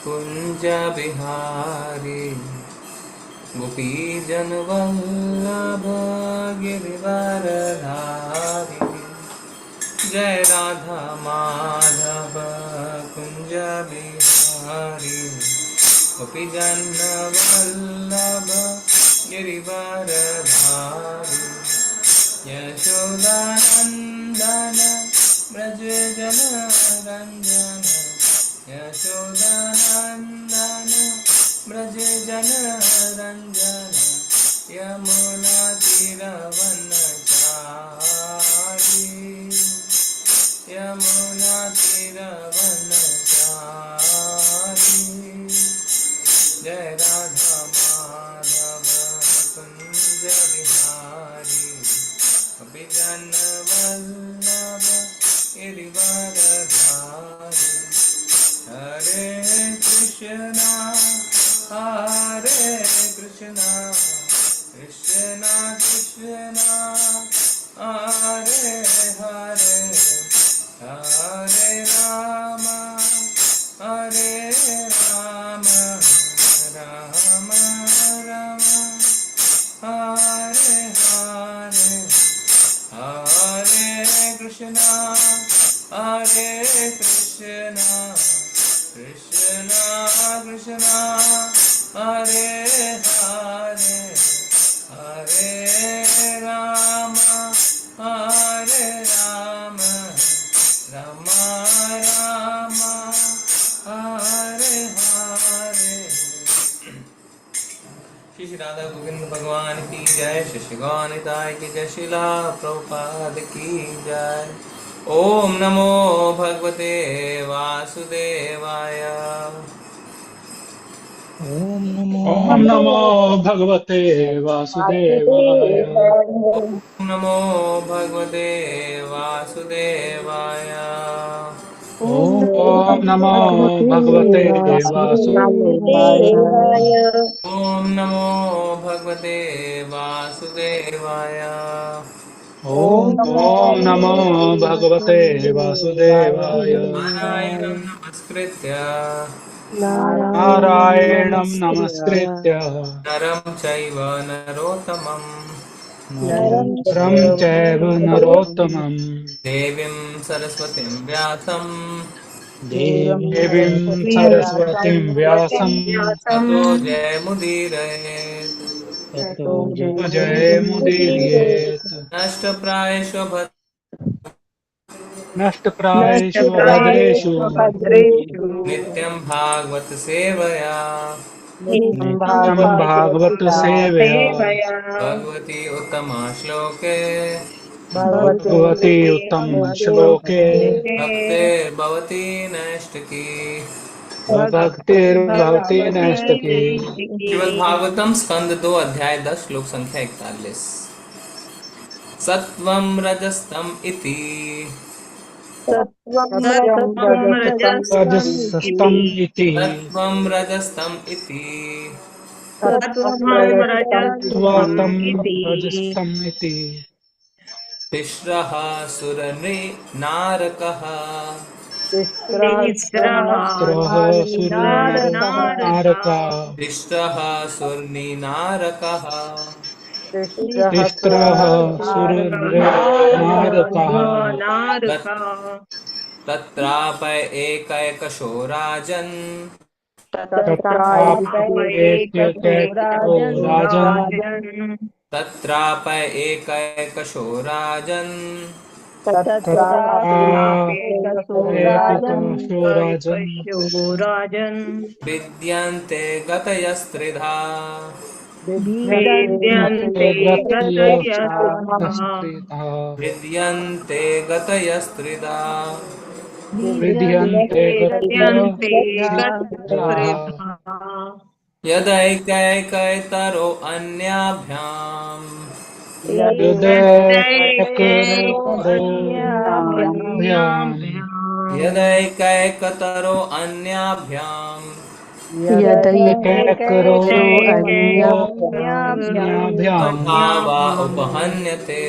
कुंज बिहारी गोपीजन वल्लभ गिरिवरधारी। जय राधा माधव कुंज बिहारी गोपीजन वल्लभ गिरिवरधारी। यशोदानंदन ब्रज जनरंजन यशोदानंदन ब्रज जनरंजन। यमुना तीरवनचारी यमुना तीरवनचारी। जय राधा माधव कुंज बिहारी गोपीजन वल्लभ गिरिवरधारी। हरे कृष्णा कृष्णा कृष्णा हरे हरे। हरे राम राम राम हरे हरे। हरे कृष्णा कृष्णा कृष्णा हरे हरे। हरे राम राम राम हरे हरे। श्री श्री राधा गोविंद भगवान की जय। श्री श्री गौनिताय की जय। शिला प्रभुपाद की जय। ओम नमो भगवते वासुदेवाय। ओम ओम नमो नमो भगवते वासुदेवाय। ओम नमो भगवते वासुदेवाय। ओम ओम नमो भगवते भगवते वासुदेवाय। वासुदेवाय। ओम नमो भगवते वासुदेवाय। ओम ओम नमो भगवते वासुदेवाय। नारायणं वासुदेवाय। नमस्कृत्य नारायणं नारायणं नमस्कृत्य नमस्कृत्य नरं चैव नरोत्तमं नरं नरं चैव चैव नरोत्तमं नरोत्तमं देवीं सरस्वतीं व्यासं देवीं देवीं सरस्वतीं सरस्वतीं व्यासं व्यासं ततो जयमुदीरयेत्। ततो जयमुदीरयेत्। जयमुदीरयेत्। नष्टप्रायेषु नष्टप्रायेषु अभद्रेषु नष्टप्रायेषु भद्रेषु नित्यं भागवत सेवया नित्यं नित्यं भागवत भागवतसेवया सेवया भगवती उत्तमा श्लोके भगवते भगवति उत्तम श्लोके भक्तिर्भवती नैष्टिकी। भक्तिर्भवति नैष्टिकी। श्रीमद् भागवतम स्कंद 2 अध्याय 10 श्लोक संख्या 41। सत्वं रजस्तम इति सत्वं सत्त्वं रजस्तम रजस्तम् रजसस्तम इति इति सत्वं रजस्तम इति सत्वं सत्त्वं रजस्तम रजस्तम् त्वतं इति इति रजस्तम इति तिस्रः सुरनृनारकः तिस्रः तिस्रः नारकः सुरनारका सुरनरनारका तिस्रः सुरनीनारकः तिस्रः सुरनरनारकाः तत् तत्रापय एकैकशो राजन् तत्रापयेकैको राजन् राजन् तत्रापय एकैकशो राजन् तत्रापयेकैकशो राजन् राजन् विद्यन्ते गतयस्त्रिधा भेद्यन्ते गतयस्तथा गतयस्त्रितः विद्यन्ते गतयस्त्रिधा विद्यन्ते भेद्यन्ते गतयस्त्रितः गतयस्त्रिधा यदैकैकैतरो अन्याभ्याम् हृदयकरोऽन्याभ्याम् यदैकैकतरो अन्याभ्याम् यदैककरोऽन्याभ्याम् स्वभावा उपहन्यते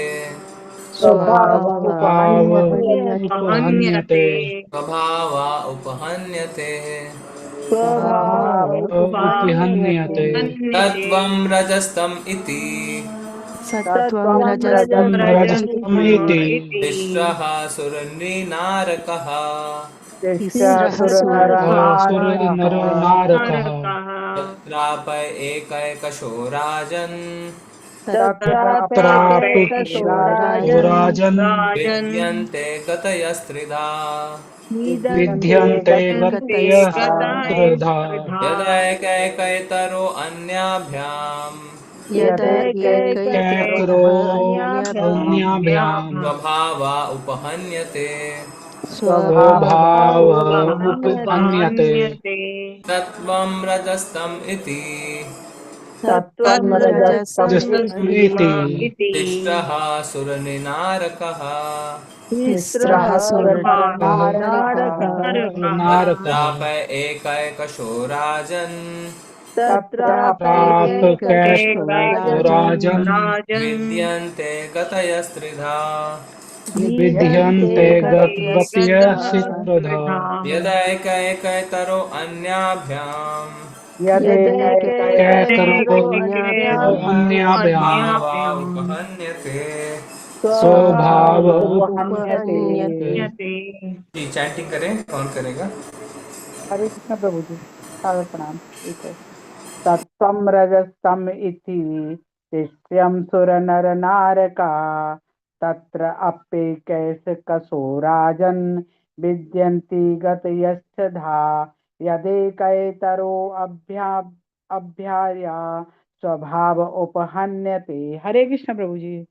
स्वभाव उपहन्यते स्वभावा उपहन्यते स्वभाव उपहन्यते तत्त्वं रजस्तम इति सत्त्वं रजस्तम रजस्तम इति तिस्रः सुरनृनारकः तिस्रः सुरनरनारकः तत्राप एकैकशो राजन् तत्राप्येकशोराजन् विद्यन्ते गतयस्त्रिधा विद्यन्ते गतयस्त्रिधा यदैकैकैतरो अन्याभ्याम् कैकरो अन्याभ्याम् स्वभावा उपहन्यते स्वभाव उपहन्यते तत्त्वं रजस्तम इति तत्त्वं रजस्तम इति तिस्रः सुरनिनारकः तिस्रः सुरनरनारकः नारकः तत्राप एकैकशो राजन् तत्राप्येकशोराजन् विद्यन्ते गतयस्त्रिधा विद्यन्ते गतयस्त्रिधा यदैकैकैतरो अन्याभ्याम् कैकरो अन्याभ्याम् भावा उपहन्यते स्वभाव जी चैंटिंग करें, कौन करेगा? हरे कृष्ण प्रभु जी, सादर प्रणाम। ठीक है। तत्त्वं रजस्तम इति तिस्रं सुरनरनारका तत्र अप्येकैकशो राजन् विद्यन्ति गतयश्चधा यदेकैतरो अभ्याया स्वभाव उपहन्यते। हरे कृष्ण प्रभु जी।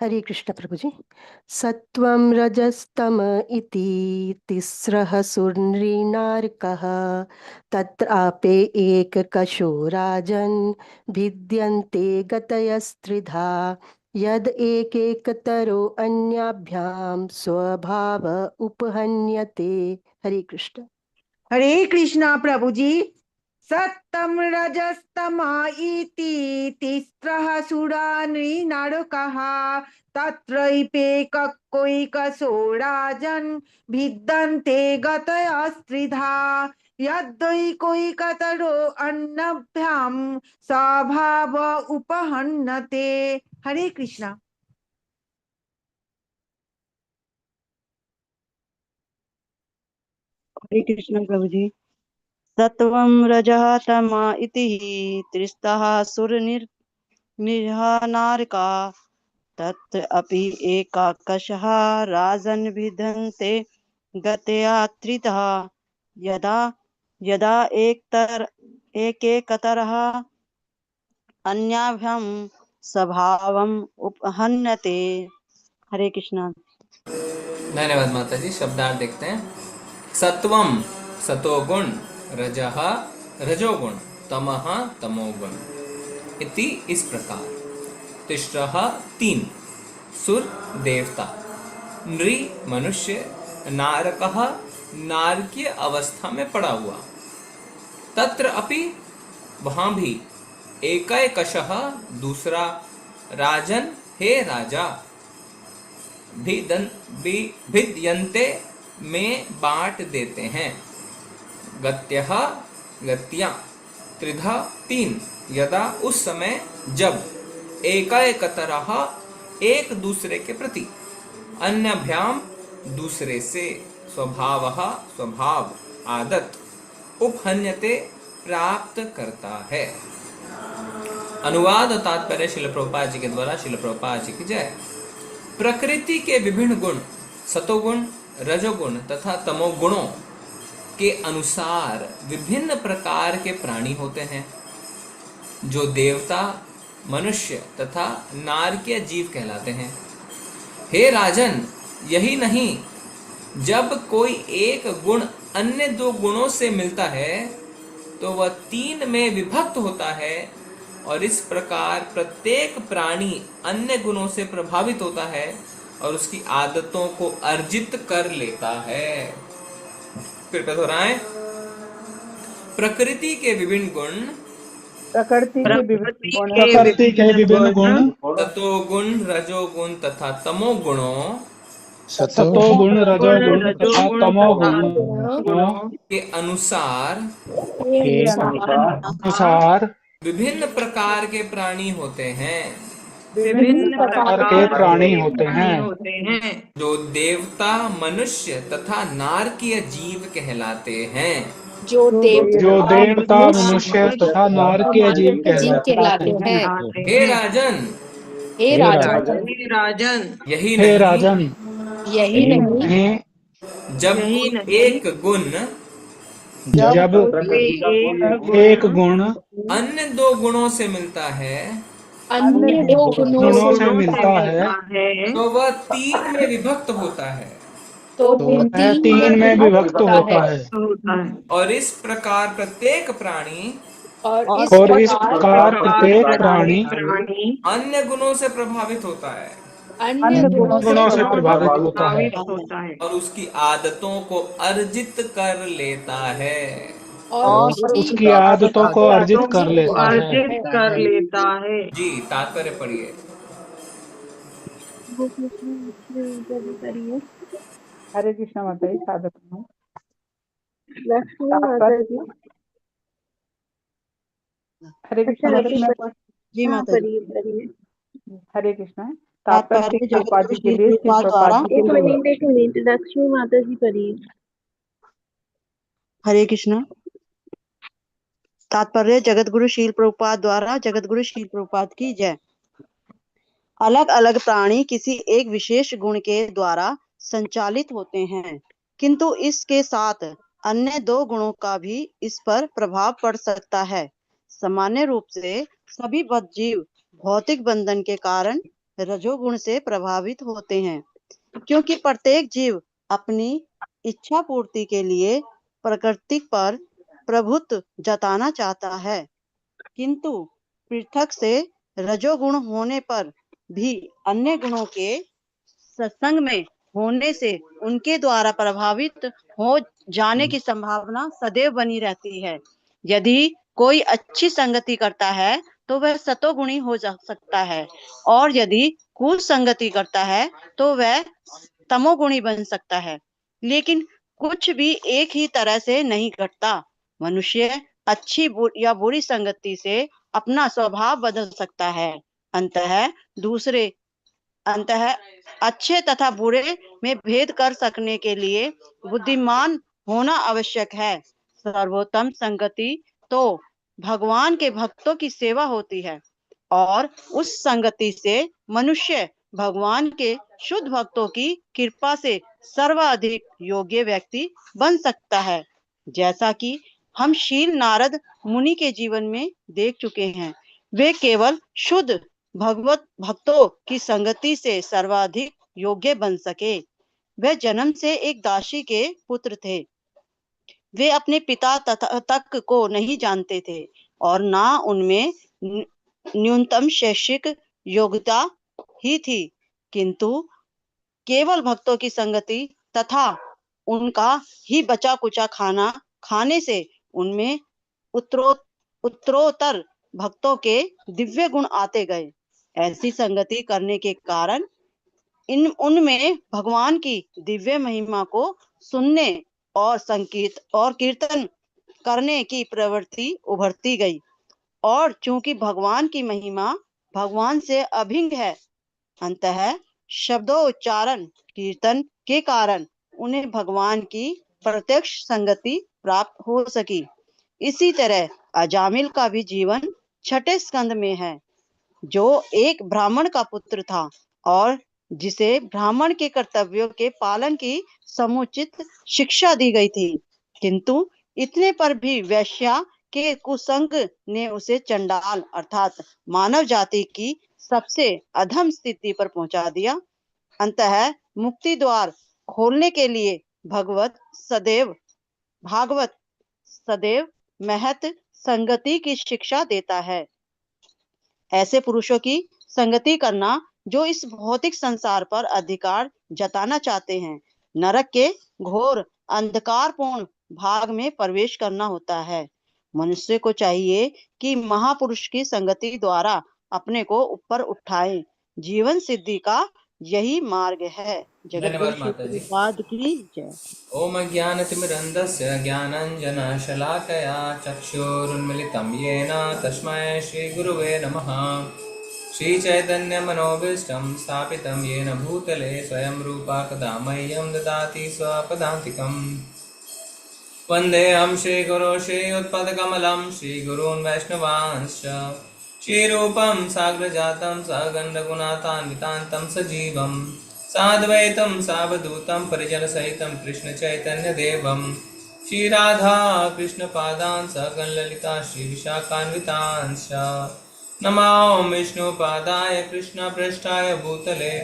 हरे कृष्ण प्रभु जी। सत्वं रजस्तम इति तिस्रः सुरनृनारकः तत्रापे एककशो राजन् भिद्यन्ते गतयस्त्रिधा यद एकैकतरो अन्याभ्यां स्वभाव उपहन्यते। हरे कृष्ण। हरे कृष्णा प्रभु जी। सत्तम रजस्तम इति तिस्रः सुरानृनारकः तत्रैपेकैकशो राजन् भिद्यन्ते गतयस्त्रिधा यदैकैकतरो अन्याभ्यां स्वभाव उपहन्यते। हरे कृष्णा। हरे कृष्ण प्रभु जी। सत्वं रजः तम इति त्रिस्तः सुरनिर्नारका तत्र अपि एकाकशः राजन् विद्यन्ते गतया त्रितः यदा यदा एकैकतरः अन्याभ्यां स्वभावम् उपहन्यते। हरे कृष्णा। धन्यवाद माता जी। शब्दार्थ देखते हैं। सत्वम सतोगुण, रजः रजोगुण, तमः तमोगुण इति इस प्रकार। तिस्रः तीन, सुर देवता, नृ मनुष्य, नारकः नारकीय अवस्था में पड़ा हुआ, तत्र अपि वहां भी, एकैकशः दूसरा, राजन हे राजा, भिद्यन्ते में बांट देते हैं, गत्यः गत्यां, त्रिधा तीन, यदा उस समय जब, एकैकतरः एक दूसरे के प्रति, अन्यभ्याम दूसरे से, स्वभावः स्वभाव आदत, उपहन्यते प्राप्त करता है। अनुवाद और तात्पर्य श्रील प्रभुपाद जी के द्वारा। श्रील प्रभुपाद जी की जय। प्रकृति के विभिन्न गुण सतोगुण, रजोगुण तथा तमोगुणों के अनुसार विभिन्न प्रकार के प्राणी होते हैं, जो देवता, मनुष्य तथा नारकीय जीव कहलाते हैं। हे राजन, यही नहीं, जब कोई एक गुण अन्य दो गुणों से मिलता है तो वह तीन में विभक्त होता है, और इस प्रकार प्रत्येक प्राणी अन्य गुणों से प्रभावित होता है और उसकी आदतों को अर्जित कर लेता है। फिर दोहराएं। प्रकृति के विभिन्न गुण, प्रकृति प्रकृति के विभिन्न गुण, सतोगुण, रजोगुण तथा तमोगुणों सतोगुण रजोगुण तथा तमोगुण गुणों के अनुसार के अनुसार विभिन्न प्रकार के प्राणी होते हैं, विभिन्न प्रकार के प्राणी होते हैं, होते हैं, जो देवता, मनुष्य तथा नारकीय जीव कहलाते हैं। जो देवता मनुष्य तथा नारकीय जीव कहलाते हैं। हे राजन, हे राजन, हे राजन, यही हे नहीं, राजन, यही नहीं नहीं जब यही कोई नहीं, एक गुण जब एक गुण अन्य दो गुणों से मिलता है, अन्य दो गुणों गुणों से से मिलता है, तो वह तीन में विभक्त होता है। तो वह तीन में विभक्त होता है। और इस प्रकार प्रत्येक प्राणी और इस प्रकार प्रत्येक प्राणी अन्य गुणों से प्रभावित होता है अन्य गुणों से प्रभावित होता है और उसकी आदतों को अर्जित कर लेता है। और उसकी आदतों को अर्जित कर लेता है। कर लेता है। जी, तात्पर्य पढ़िए। हरे कृष्णा माता जी, साधक हूँ। हरे कृष्णा माता जी, मैं जी माता जी। हरे कृष्णा। तात्पर्य तात्पर्य जगत के लिए गुरु श्री प्रभुपाद श्री द्वारा प्रभुपाद जी के लिए लक्ष्मी माता जी करिए। हरे कृष्णा। तात्पर्य जगत गुरु शील प्रभुपाद द्वारा जगत गुरु शील प्रभुपाद की जय। अलग अलग प्राणी किसी एक विशेष गुण के द्वारा संचालित होते हैं, किंतु इसके साथ अन्य दो गुणों का भी इस पर प्रभाव पड़ सकता है। सामान्य रूप से सभी बद्ध जीव भौतिक बंधन के कारण रजोगुण से प्रभावित होते हैं, क्योंकि प्रत्येक जीव अपनी इच्छा पूर्ति के लिए प्रकृति पर प्रभुत्व जताना चाहता है, किंतु पृथक से रजोगुण होने पर भी अन्य गुणों के सत्संग में होने से उनके द्वारा प्रभावित हो जाने की संभावना सदैव बनी रहती है। यदि कोई अच्छी संगति करता है तो वह सतोगुणी हो जा सकता है, और यदि कुसंगति करता है तो वह तमोगुणी बन सकता है। लेकिन कुछ भी एक ही तरह से नहीं घटता। मनुष्य अच्छी या बुरी संगति से अपना स्वभाव बदल सकता है। अंतः अच्छे तथा बुरे में भेद कर सकने के लिए बुद्धिमान होना आवश्यक है। सर्वोत्तम संगति तो भगवान के भक्तों की सेवा होती है, और उस संगति से मनुष्य भगवान के शुद्ध भक्तों की कृपा से सर्वाधिक योग्य व्यक्ति बन सकता है, जैसा कि हम शील नारद मुनि के जीवन में देख चुके हैं। वे केवल शुद्ध भगवत भक्तों की संगति से सर्वाधिक योग्य बन सके। वे जन्म से एक दासी के पुत्र थे। वे अपने पिता तक को नहीं जानते थे और ना उनमें न्यूनतम शैक्षिक योग्यता ही थी, किंतु केवल भक्तों की संगति तथा उनका ही बचा कुचा खाना खाने से उनमें उत्तरोत्तर भक्तों के दिव्य गुण आते गए। ऐसी संगति करने के कारण उनमें भगवान की दिव्य महिमा को सुनने और कीर्तन करने की प्रवृत्ति उभरती गई। और चूंकि भगवान की महिमा भगवान से अभिन्न है, अंतः शब्दोच्चारण कीर्तन के कारण उन्हें भगवान की प्रत्यक्ष संगति प्राप्त हो सकी। इसी तरह अजामिल का भी जीवन छठे स्कंद में है, जो एक ब्राह्मण का पुत्र था और जिसे ब्राह्मण के कर्तव्यों के पालन की समुचित शिक्षा दी गई थी, किंतु इतने पर भी वैश्या के कुसंग ने उसे चंडाल अर्थात मानव जाति की सबसे अधम स्थिति पर पहुंचा दिया। अंतः मुक्ति द्वार खोलने के लिए भागवत सदैव महत संगति की शिक्षा देता है। ऐसे पुरुषों की संगति करना जो इस भौतिक संसार पर अधिकार जताना चाहते हैं, नरक के घोर अंधकारपूर्ण भाग में प्रवेश करना होता है। मनुष्य को चाहिए कि महापुरुष की संगति द्वारा अपने को ऊपर उठाए, जीवन सिद्धि का यही मार्ग है। जगत गुरु धन्यवाद श्री माता जी। प्रभुपाद की जय। ओम ज्ञानतिमिरन्धस्य ज्ञानाञ्जनशलाकया चक्षुरुन्मिलितं येन तस्मै श्रीगुरुवे नमः। श्रीचैतन्यमनोभीष्टं स्थापितं येन भूतले स्वयं रूपा कदा मह्यं ददाति स्वपदान्तिकम्। वन्देऽहं श्रीगुरो श्रीयुत्पदकमलं श्रीगुरून् वैष्णवांश्च श्रीरूपं साग्रजातं सहगण रघुनाथान्वितान्तं सजीवं साद्वैतं सावधूतं परिजनसहितं कृष्णचैतन्यदेवं श्रीराधा कृष्णपादान् सहगण ललिता श्रीविशाखान्वितांश्च नमामि विष्णुपादाय कृष्णपृष्ठाय भूतले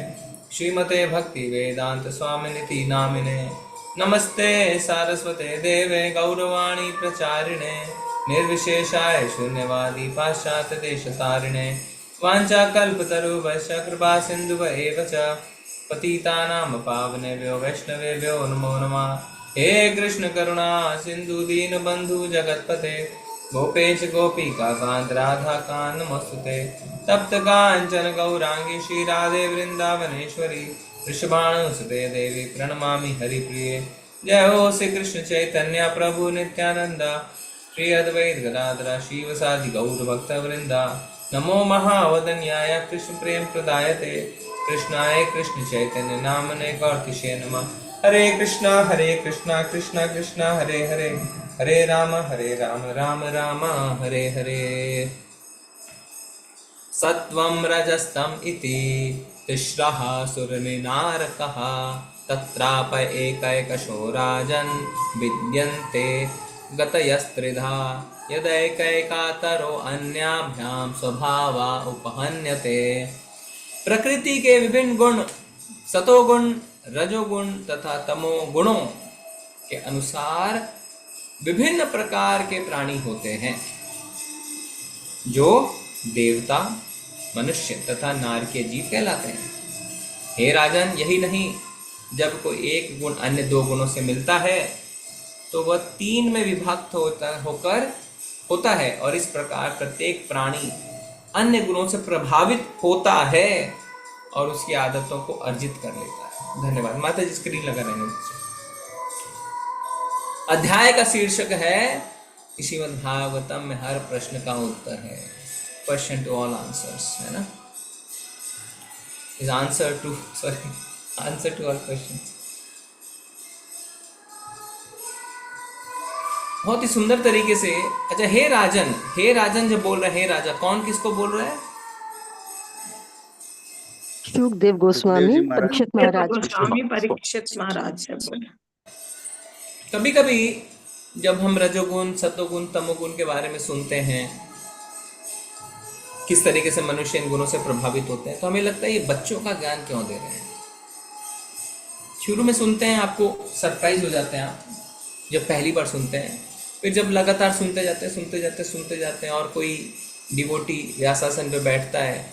श्रीमते भक्तिवेदान्त स्वामिनिति नामिने। नमस्ते सारस्वते देवे गौरवाणी प्रचारिणे निर्विशेषाय शून्यवादी पाश्चात्य देशतारिणे वाञ्छाकल्पतरुभ्यश्च कृपा सिन्धुव एव च पतितानां पावनेभ्यो वैष्णवेभ्यो नमो नमः। हे कृष्ण करुणा सिन्धु दीनबन्धु जगत्पते गोपेश गोपिका कांत राधा कांत नमोस्तुते। तप्त कांचन गौरांगी श्री राधे वृंदावनेश्वरी वृषभानुसुते देवी प्रणमामि हरिप्रिये। जय हो श्री कृष्ण चैतन्य प्रभु नित्यानंद श्री अद्वैत गदाधर शिवसादि गौर भक्त वृंदा। नमो महावदन्याय कृष्ण प्रेम प्रदायते कृष्णाय कृष्ण चैतन्य नामने गौरतिशे नमः। हरे कृष्णा कृष्णा कृष्णा हरे हरे हरे राम राम राम हरे हरे। सत्वं रजस्तम इति तिस्रः सुरनिनारकः तत्राप एकैकशो राजन् विद्यन्ते गतयस्त्रिधा यदैकैकातरो अन्याभ्यां स्वभावा उपहन्यते। प्रकृति के विभिन्न गुण सतोगुण रजोगुण तथा तमोगुणों के अनुसार विभिन्न प्रकार के प्राणी होते हैं जो देवता मनुष्य तथा नारकीय जीव कहलाते हैं। हे राजन, यही नहीं, जब कोई एक गुण अन्य दो गुणों से मिलता है तो वह तीन में विभक्त होता है और इस प्रकार प्रत्येक प्राणी अन्य गुणों से प्रभावित होता है और उसकी आदतों को अर्जित कर लेता है। धन्यवाद माता जी। स्क्रीन लगा रहने दीजिए। अध्याय का शीर्षक है श्रीमद् भागवतम में हर प्रश्न का उत्तर है। क्वेश्चन टू ऑल आंसर्स, है ना? Is answer to all question. बहुत ही सुंदर तरीके से। अच्छा, हे राजन जब बोल रहे हैं, हे राजा, कौन किसको बोल रहा है? सुखदेव गोस्वामी परीक्षित महाराज। गोस्वामी परीक्षित महाराज से बोले। कभी कभी जब हम रजोगुण सतोगुण तमोगुण के बारे में सुनते हैं, किस तरीके से मनुष्य इन गुणों से प्रभावित होते हैं, तो हमें लगता है ये बच्चों का ज्ञान क्यों दे रहे हैं। शुरू में सुनते हैं, आपको सरप्राइज हो जाते हैं आप जब पहली बार सुनते हैं। फिर जब लगातार सुनते जाते हैं और कोई डिवोटी व्यासासन पे बैठता है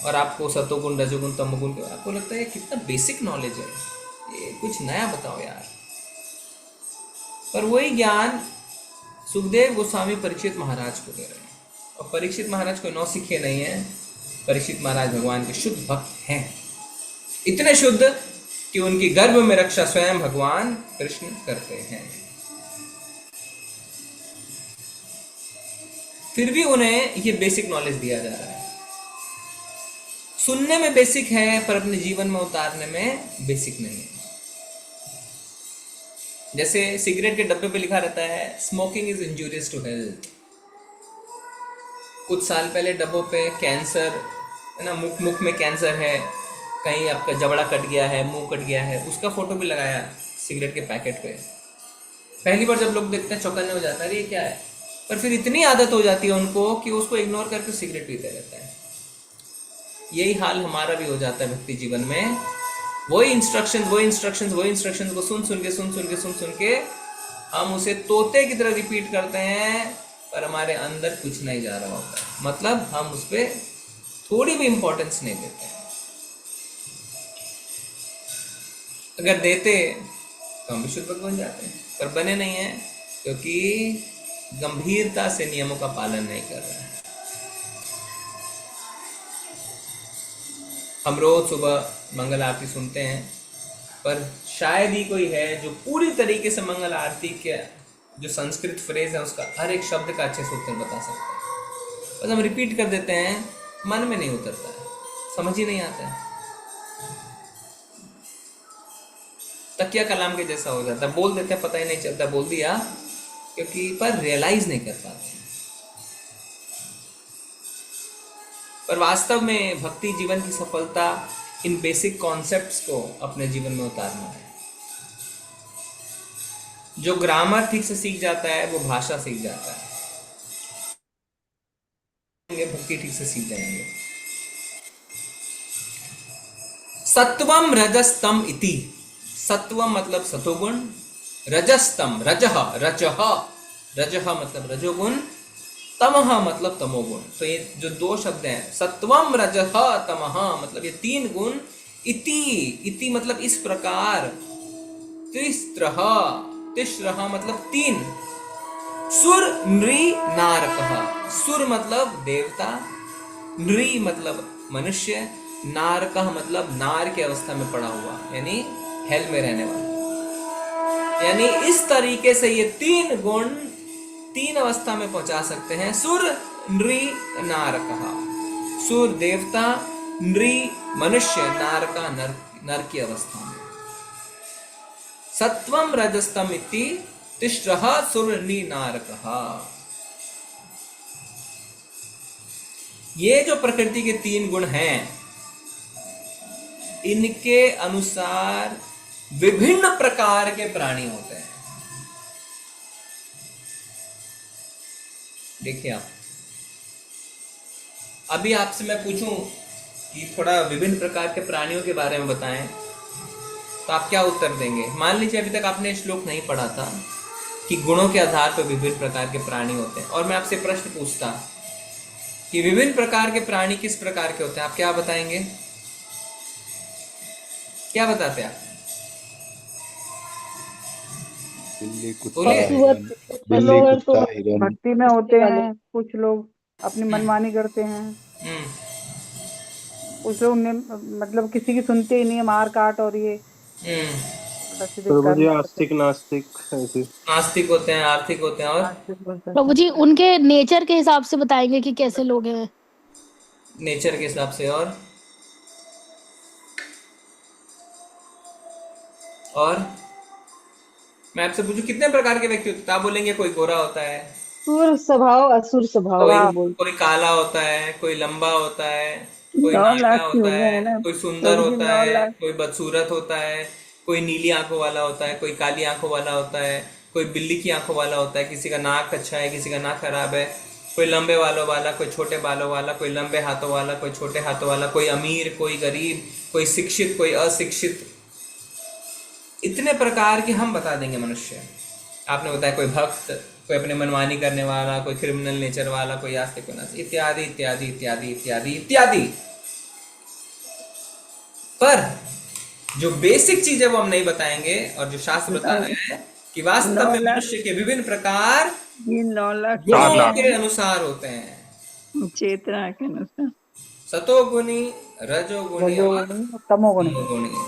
और आपको सतोगुण रजोगुण तमोगुण के, आपको लगता है कितना बेसिक नॉलेज है, ये कुछ नया बताओ यार। पर वही ज्ञान सुखदेव गोस्वामी परीक्षित महाराज को दे रहे हैं। और परीक्षित महाराज को नौसिखे नहीं है, परीक्षित महाराज भगवान के शुद्ध भक्त हैं, इतने शुद्ध कि उनकी गर्भ में रक्षा स्वयं भगवान कृष्ण करते हैं। फिर भी उन्हें ये बेसिक नॉलेज दिया जा रहा है। सुनने में बेसिक है पर अपने जीवन में उतारने में बेसिक नहीं है। जैसे सिगरेट के डब्बे पे लिखा रहता है smoking is injurious to health. कुछ साल पहले डब्बों पे कैंसर, है ना, मुख में कैंसर है, कहीं आपका जबड़ा कट गया है, मुंह कट गया है, उसका फोटो भी लगाया सिगरेट के पैकेट पे। पहली बार जब लोग देखते हैं चौंकने हो जाता है, ये क्या है। पर फिर इतनी आदत हो जाती है उनको कि उसको इग्नोर करके सिगरेट पीते रहता है। यही हाल हमारा भी हो जाता है भक्ति जीवन में। वही इंस्ट्रक्शंस को सुन के हम उसे तोते की तरह रिपीट करते हैं, पर हमारे अंदर कुछ नहीं जा रहा होता है। मतलब हम उस पर थोड़ी भी इंपॉर्टेंस नहीं देते हैं। अगर देते तो हम विशुद्ध भक्त बन जाते हैं, पर बने नहीं हैं क्योंकि गंभीरता से नियमों का पालन नहीं कर रहे हैं। हम रोज सुबह मंगल आरती सुनते हैं, पर शायद ही कोई है जो पूरी तरीके से मंगल आरती के जो संस्कृत फ्रेज है उसका हर एक शब्द का अच्छे से उत्तर बता सकता है। बस हम रिपीट कर देते हैं, मन में नहीं उतरता है, समझ ही नहीं आता है, तकिया कलाम के जैसा हो जाता है, बोल देते हैं पता ही नहीं चलता बोल दिया, क्योंकि पर रियलाइज नहीं कर पाते। पर वास्तव में भक्ति जीवन की सफलता इन बेसिक कॉन्सेप्ट्स को अपने जीवन में उतारना है। जो ग्रामर ठीक से सीख जाता है वो भाषा सीख जाता है, भक्ति ठीक से सीख जाएंगे। सत्वम रजस्तम इति, सत्वम मतलब सतोगुण, रजस्तम रजह रजह रजह मतलब रजोगुण, तमह मतलब तमोगुण। तो ये जो दो शब्द हैं, सत्वम रजह तमह मतलब ये तीन गुण, इति इति मतलब इस प्रकार, तिस्त्रह तिस्रह मतलब तीन, सुर नृ नारकः, सुर मतलब देवता, नृ मतलब मनुष्य, नारकः मतलब नार की अवस्था में पड़ा हुआ, यानी हेल में रहने वाला। यानी इस तरीके से ये तीन गुण तीन अवस्था में पहुंचा सकते हैं। सुर नृ नारकः, सुर देवता, नृ मनुष्य, नारका नर की अवस्था में। सत्वम रजस्तम इति तिस्रः सुरनि नारकः। ये जो प्रकृति के तीन गुण हैं, इनके अनुसार विभिन्न प्रकार के प्राणी होते हैं। देखिए आप, अभी आपसे मैं पूछूं कि थोड़ा विभिन्न प्रकार के प्राणियों के बारे में बताएं, तो आप क्या उत्तर देंगे? मान लीजिए अभी तक आपने श्लोक नहीं पढ़ा था कि गुणों के आधार पर विभिन्न प्रकार के प्राणी होते हैं, और मैं आपसे प्रश्न पूछता कि विभिन्न प्रकार के प्राणी किस प्रकार के होते हैं, आप क्या बताएंगे? क्या बताते आप? बिल्ली, कुत्ता, बोलिए। हिरन। बिल्ली, कुत्ता, हिरन। भक्ति में होते हैं, कुछ लोग अपनी मनमानी करते हैं, कुछ लोग मतलब किसी की सुनते ही नहीं है, मार काट और ये प्रभु जी आस्तिक नास्तिक ऐसे नास्तिक होते हैं, आर्थिक होते हैं, और प्रभु जी उनके नेचर के हिसाब से बताएंगे कि कैसे लोग हैं। नेचर के हिसाब से, और मैं आपसे पूछूं कितने प्रकार के व्यक्ति होते हैं? आप बोलेंगे कोई गोरा होता है, सुर स्वभाव असुर स्वभाव, कोई काला होता है, कोई लंबा होता है, कोई नाटा होता है, कोई सुंदर होता है, कोई बदसूरत होता है, कोई नीली आंखों वाला होता है, कोई काली आंखों वाला होता है, कोई बिल्ली की आंखों वाला होता है, किसी का नाक अच्छा है, किसी का नाक खराब है, कोई लंबे बालों वाला, कोई छोटे बालों वाला, कोई लंबे हाथों वाला, कोई छोटे हाथों वाला, कोई अमीर, कोई गरीब, कोई शिक्षित, कोई अशिक्षित। इतने प्रकार के हम बता देंगे मनुष्य। आपने बताया कोई भक्त, कोई अपने मनमानी करने वाला, कोई क्रिमिनल नेचर वाला, कोई आस्तिक, कोई नास्तिक, इत्यादि इत्यादि इत्यादि इत्यादि इत्यादि। पर जो बेसिक चीज है वो हम नहीं बताएंगे, और जो शास्त्र बता रहे हैं कि वास्तव में मनुष्य के विभिन्न प्रकार गुणों के अनुसार होते हैं, चेतना के अनुसार, सतोगुणी, रजोगुणी और तमोगुणी।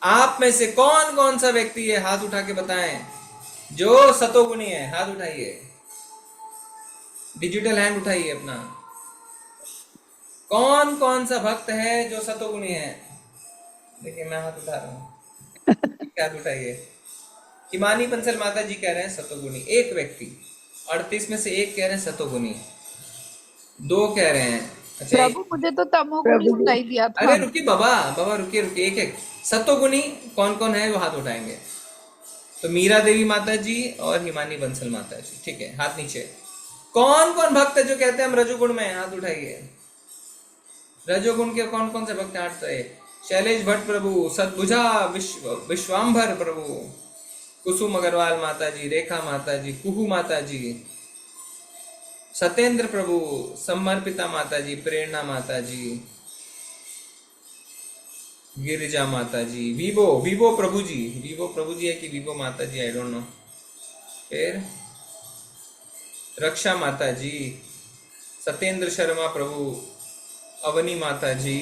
आप में से कौन कौन सा व्यक्ति है, हाथ उठा के बताएं जो सतोगुणी है? हाथ उठाइए, डिजिटल हैंड उठाइए अपना। कौन कौन सा भक्त है जो सतोगुणी है? देखिए मैं हाथ उठा रहा हूँ, हाथ उठाइए। हिमानी बंसल माता जी कह रहे हैं सतोगुणी, एक व्यक्ति। 38 में से एक कह रहे हैं सतोगुणी, 2 कह रहे हैं। अच्छा, प्रभु मुझे तो तमोगुणी सुनाई दिया था। अरे रुकिए बाबा रुकिए, एक एक। सतोगुणी कौन कौन है वो हाथ उठाएंगे? तो मीरा देवी माता जी और हिमानी बंसल माता जी, ठीक है, हाथ नीचे। कौन कौन भक्त है जो कहते हैं हम रजोगुण में? हाथ उठाइए। रजोगुण के कौन कौन से भक्त हैं? 8 शैलेश भट्ट प्रभु, सदभुजा विश्वाम्भर प्रभु, कुसुम अग्रवाल माता जी, रेखा माता जी, कुहू माता जी, सत्येंद्र प्रभु, समर्पिता माता जी, प्रेरणा माता जी, गिरिजा माता जी, वीवो प्रभु जी है कि वीवो माता जी, आई डोंट नो। फिर रक्षा माता जी, सत्येंद्र शर्मा प्रभु, अवनी माता जी,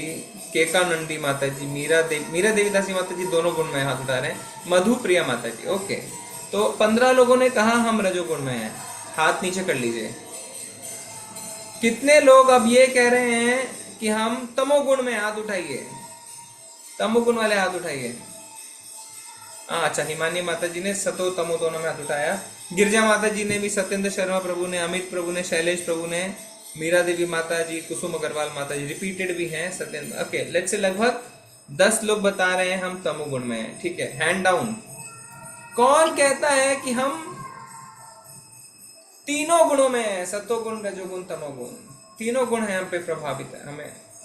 केका नंदी माता जी, मीरा देवी दासी माता जी दोनों गुण में हाथ उठा रहे हैं, मधु प्रिया माता जी। ओके, तो 15 लोगों ने कहा हम रजोगुण में हैं, हाथ नीचे कर लीजिए। कितने लोग अब ये कह रहे हैं कि हम तमोगुण में? हाथ उठाइए, तमोगुण वाले हाथ उठाइए। अच्छा, हिमानी माता जी ने सतो तमो दोनों में हाथ उठाया। गिरजा माता जी ने भी, सत्येंद्र शर्मा प्रभु ने, अमित प्रभु ने, शैलेश प्रभु ने, मीरा देवी माता जी, कुसुम अग्रवाल माता जी रिपीटेड भी हैं, सत्येंद्र। ओके, लेट्स से लगभग 10 लोग बता रहे हैं हम तमोगुण में हैं। ठीक है, हैंड डाउन। कौन कहता है कि हम तीनों गुणों में हैं? सत्वगुण, रजोगुण, तमोगुण, तीनों गुण हैं हम पे प्रभावित है,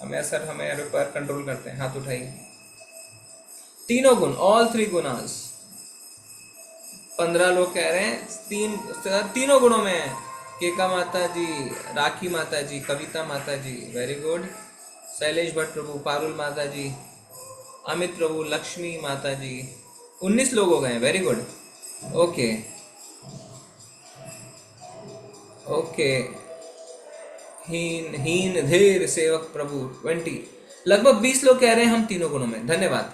हमें असर, हमें पर कंट्रोल करते हैं। हाथ उठाइए। तीनों गुण, ऑल 3 गुणास। 15 लोग कह रहे हैं तीनों गुणों में है। केका माता जी, राखी माता जी, कविता माता जी, वेरी गुड। शैलेश भट्ट प्रभु, पारुल माता जी, अमित प्रभु, लक्ष्मी माता जी। 19 लोग हो गए हैं, वेरी गुड। ओके ओके, हीन धीर सेवक प्रभु 20, लगभग 20 लोग कह रहे हैं हम तीनों गुणों में। धन्यवाद।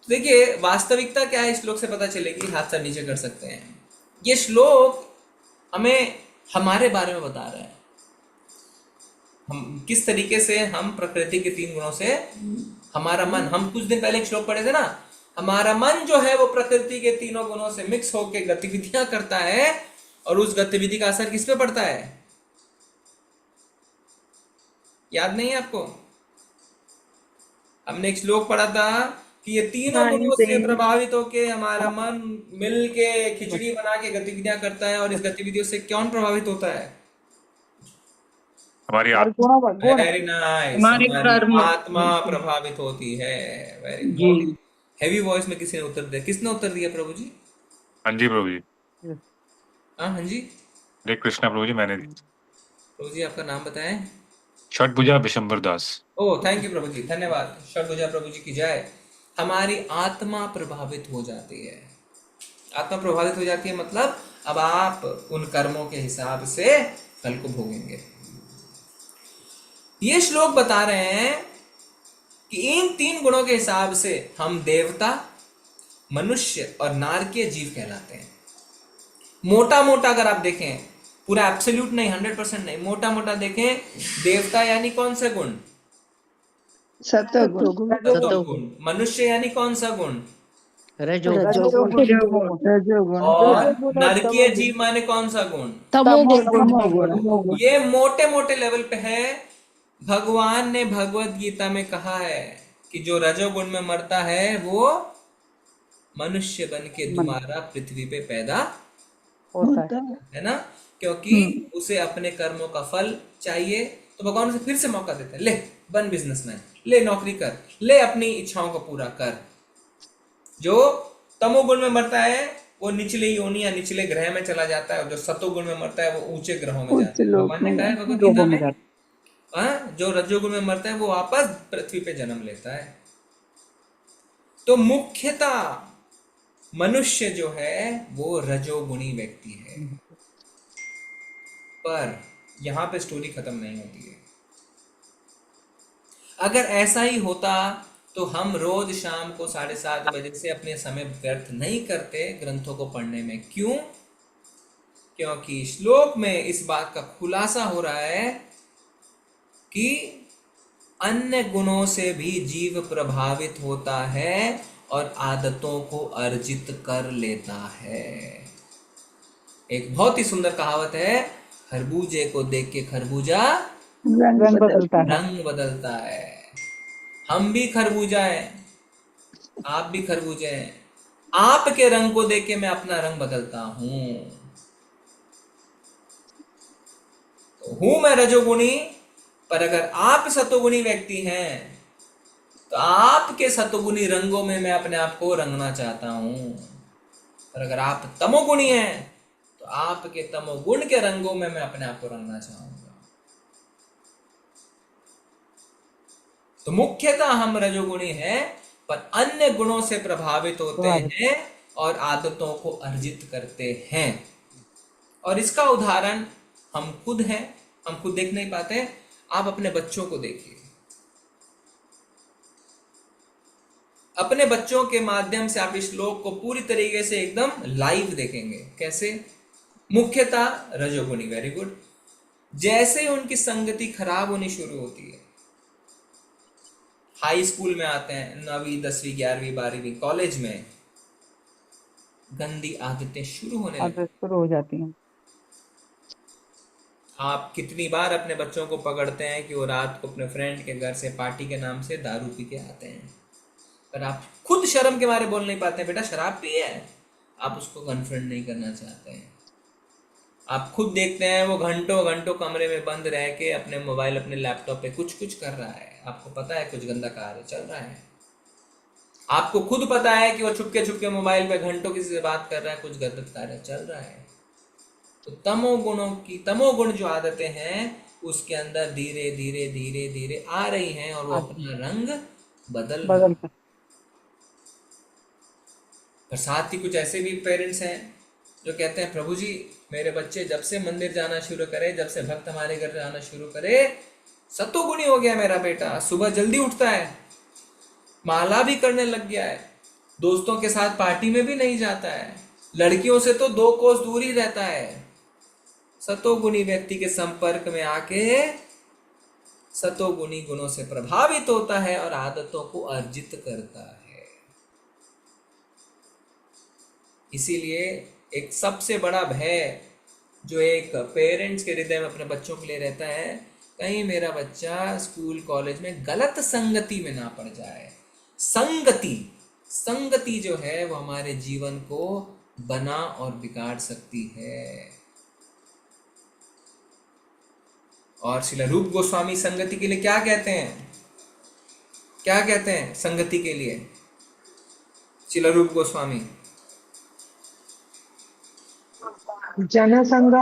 देखिए, वास्तविकता क्या है, श्लोक से पता चलेगी। हाथ से नीचे कर सकते हैं। ये श्लोक हमें हमारे बारे में बता रहा है, हम किस तरीके से हम प्रकृति के 3 गुणों से, हमारा मन, हम कुछ दिन पहले एक श्लोक पढ़े थे ना, हमारा मन जो है वो प्रकृति के तीनों गुणों से मिक्स होकर गतिविधियां करता है, और उस गतिविधि का असर किस पे पड़ता है? याद नहीं है आपको? हमने एक श्लोक पढ़ा था कि ये तीनों गुणों से प्रभावित होके हमारा मन मिल के खिचड़ी बना के गतिविधियां करता है, और इस गतिविधियों से कौन प्रभावित होता है? हमारी वेरी नाइस, हमारी आत्मा प्रभावित होती है। Very good. हैवी वॉइस में किसी ने उत्तर दिया? किसने उत्तर दिया प्रभु जी? हाँ जी प्रभु जी। हाँ जी, हरे कृष्णा प्रभु जी, मैंने दी। प्रभु जी आपका नाम बताएं। षटभुजा विशंबर दास। ओह, थैंक यू प्रभु जी, धन्यवाद। षटभुजा प्रभु जी की जय। हमारी आत्मा प्रभावित हो जाती है। आत्मा प्रभावित हो जाती है मतलब अब आप उन कर्मों के हिसाब से कल को भोगेंगे। ये श्लोक बता रहे हैं कि इन 3 गुणों के हिसाब से हम देवता, मनुष्य और नारकीय जीव कहलाते हैं। मोटा मोटा अगर आप देखें, पूरा एब्सोल्यूट नहीं, 100% नहीं, मोटा मोटा देखें, देवता यानी कौन सा गुण? सत्वगुण। मनुष्य यानी कौन सा गुण? रजोगुण। और नारकीय जीव माने कौन सा गुण? तमोगुण। ये मोटे मोटे लेवल पे है। भगवान ने भगवत गीता में कहा है कि जो रजोगुण में मरता है वो मनुष्य बन के दोबारा पृथ्वी पे पैदा होता है ना, क्योंकि उसे अपने कर्मों का फल चाहिए। तो भगवान उसे फिर से मौका देते हैं, ले बन बिजनेसमैन, ले नौकरी कर, ले अपनी इच्छाओं को पूरा कर। जो तमोगुण में मरता है वो निचले योनि या निचले ग्रह में चला जाता है, और जो सतोगुण में मरता है वो ऊंचे ग्रहों में जाता है। भगवान ने कहा है भगवत गीता में, जो रजोगुण में मरता है वो वापस पृथ्वी पे जन्म लेता है। तो मुख्यतः मनुष्य जो है वो रजोगुणी व्यक्ति है। पर यहां पे स्टोरी खत्म नहीं होती है। अगर ऐसा ही होता तो हम रोज शाम को 7:30 बजे से अपने समय व्यर्थ नहीं करते ग्रंथों को पढ़ने में। क्यों? क्योंकि श्लोक में इस बात का खुलासा हो रहा है कि अन्य गुणों से भी जीव प्रभावित होता है और आदतों को अर्जित कर लेता है। एक बहुत ही सुंदर कहावत है, खरबूजे को देख के खरबूजा रंग बदलता है। हम भी खरबूजा हैं, आप भी खरबूजे हैं। आपके रंग को देख के मैं अपना रंग बदलता हूं। तो हूं मैं रजोगुणी, पर अगर आप सतोगुणी व्यक्ति हैं तो आपके सतोगुणी रंगों में मैं अपने आप को रंगना चाहता हूं। और अगर आप तमोगुणी हैं तो आपके तमोगुण के रंगों में मैं अपने आप को रंगना चाहूंगा। तो मुख्यतः हम रजोगुणी हैं, पर अन्य गुणों से प्रभावित होते हैं और आदतों को अर्जित करते हैं। और इसका उदाहरण हम खुद हैं। हम खुद देख नहीं पाते। आप अपने बच्चों को देखिए, अपने बच्चों के माध्यम से आप इस श्लोक को पूरी तरीके से एकदम लाइव देखेंगे। कैसे? मुख्यतः रजोगुणी, वेरी गुड। जैसे ही उनकी संगति खराब होनी शुरू होती है, हाई स्कूल में आते हैं, 9वीं 10वीं 11वीं 12वीं, कॉलेज में गंदी आदतें शुरू होने लगती। आदत शुरू हो जाती है। आप कितनी बार अपने बच्चों को पकड़ते हैं कि वो रात को अपने फ्रेंड के घर से पार्टी के नाम से दारू पी के आते हैं, पर आप खुद शर्म के मारे बोल नहीं पाते हैं बेटा शराब पी है, आप उसको कन्फ्रंट नहीं करना चाहते हैं। आप खुद देखते हैं वो घंटों घंटों कमरे में बंद रह के अपने मोबाइल अपने लैपटॉप पे कुछ कुछ कर रहा है, आपको पता है कुछ गंदा कार्य चल रहा है, आपको खुद पता है कि वो छुपके छुपके मोबाइल पे घंटों किसी से बात कर रहा है, कुछ गलत कार्य चल रहा है। तो तमोगुण जो आदतें हैं उसके अंदर धीरे धीरे धीरे धीरे आ रही हैं और वो अपना रंग बदल रही हैं। पर साथ ही कुछ ऐसे भी पेरेंट्स हैं जो कहते हैं प्रभु जी मेरे बच्चे जब से मंदिर जाना शुरू करे, जब से भक्त हमारे घर जाना शुरू करे, सतोगुणी हो गया मेरा बेटा, सुबह जल्दी उठता है, माला भी करने लग गया है, दोस्तों के साथ पार्टी में भी नहीं जाता है, लड़कियों से तो 2 कोस दूर ही रहता है। सतोगुणी व्यक्ति के संपर्क में आके सतोगुणी गुणों से प्रभावित होता है और आदतों को अर्जित करता है। इसीलिए एक सबसे बड़ा भय जो एक पेरेंट्स के हृदय में अपने बच्चों के लिए रहता है, कहीं मेरा बच्चा स्कूल कॉलेज में गलत संगति में ना पड़ जाए। संगति जो है वो हमारे जीवन को बना और बिगाड़ सकती है। और श्रील रूप गोस्वामी संगति के लिए क्या कहते हैं? क्या कहते हैं संगति के लिए श्रील रूप गोस्वामी? जनसंग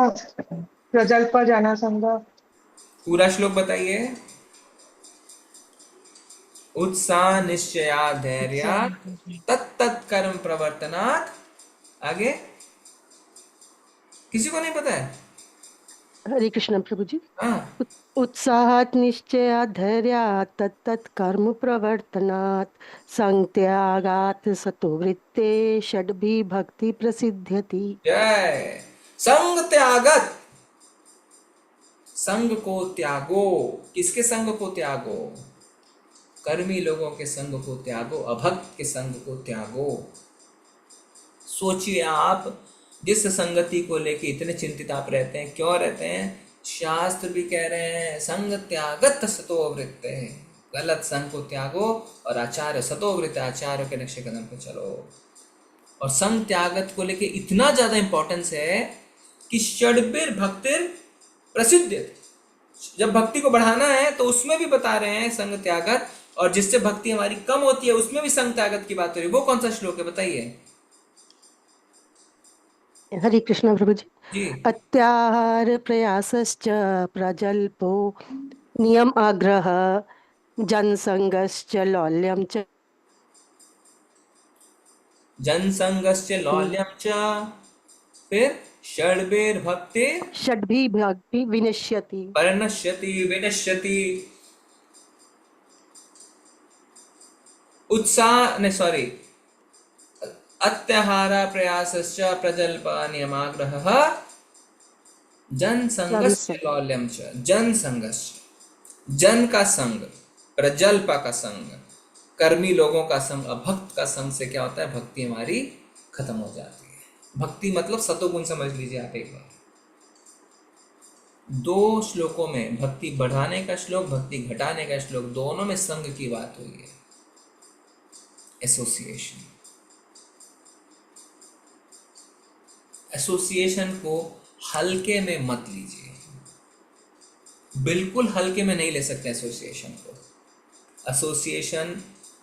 प्रजल्प जनसंग। पूरा श्लोक बताइए। उत्साह निश्चया धैर्या तत्त कर्म प्रवर्तनात्। आगे किसी को नहीं पता है? हरे कृष्ण प्रभु जी। हाँ, उत्साहात् निश्चयात् धैर्यात् तत्तत् कर्म प्रवर्तनात् संत्यागात् सतोवृत्ते षड्भी भक्ति प्रसिद्ध्यति। जय। संग त्यागत, संग को त्यागो। किसके संग को त्यागो? कर्मी लोगों के संग को त्यागो, अभक्त के संग को त्यागो। सोचिए आप जिस संगति को लेके इतने चिंतित आप रहते हैं, क्यों रहते हैं? शास्त्र भी कह रहे हैं संग त्यागत सतोवृत्ते, गलत संग को त्यागो और आचार्य सतोवृत्ते, आचार्य के नक्शे कदम पे चलो। और संग त्यागत को लेके इतना ज्यादा इंपॉर्टेंस है कि षड्भिर भक्तिर प्रसिद्ध, जब भक्ति को बढ़ाना है तो उसमें भी बता रहे हैं संग त्यागत, और जिससे भक्ति हमारी कम होती है उसमें भी संग त्यागत की बात हो रही है। वो कौन सा श्लोक है बताइए? हरे कृष्ण प्रभु जी। जी। अत्याहार प्रयासश्च प्रजल्पो नियम आग्रह जनसंगश्च लौल्यम च। जनसंगश्च लौल्यम च, फिर षड्भिर भक्ति षड्भी भक्ति विनश्यति परनश्यति विनश्यति। उत्साह ने सॉरी अत्याहारा प्रयासश्च प्रजल्प नियमाग्रहः जनसंगश्च लौल्यम च। जनसंगश्च, जन का संग, प्रजल्प का संग, कर्मी लोगों का संग, अभक्त का संग से क्या होता है? भक्ति हमारी खत्म हो जाती है। भक्ति मतलब सतोगुण समझ लीजिए आप एक बार। 2 श्लोकों में भक्ति बढ़ाने का श्लोक, भक्ति घटाने का श्लोक, दोनों में संग की बात हुई है, एसोसिएशन। एसोसिएशन को हल्के में मत लीजिए, बिल्कुल हल्के में नहीं ले सकते एसोसिएशन को। एसोसिएशन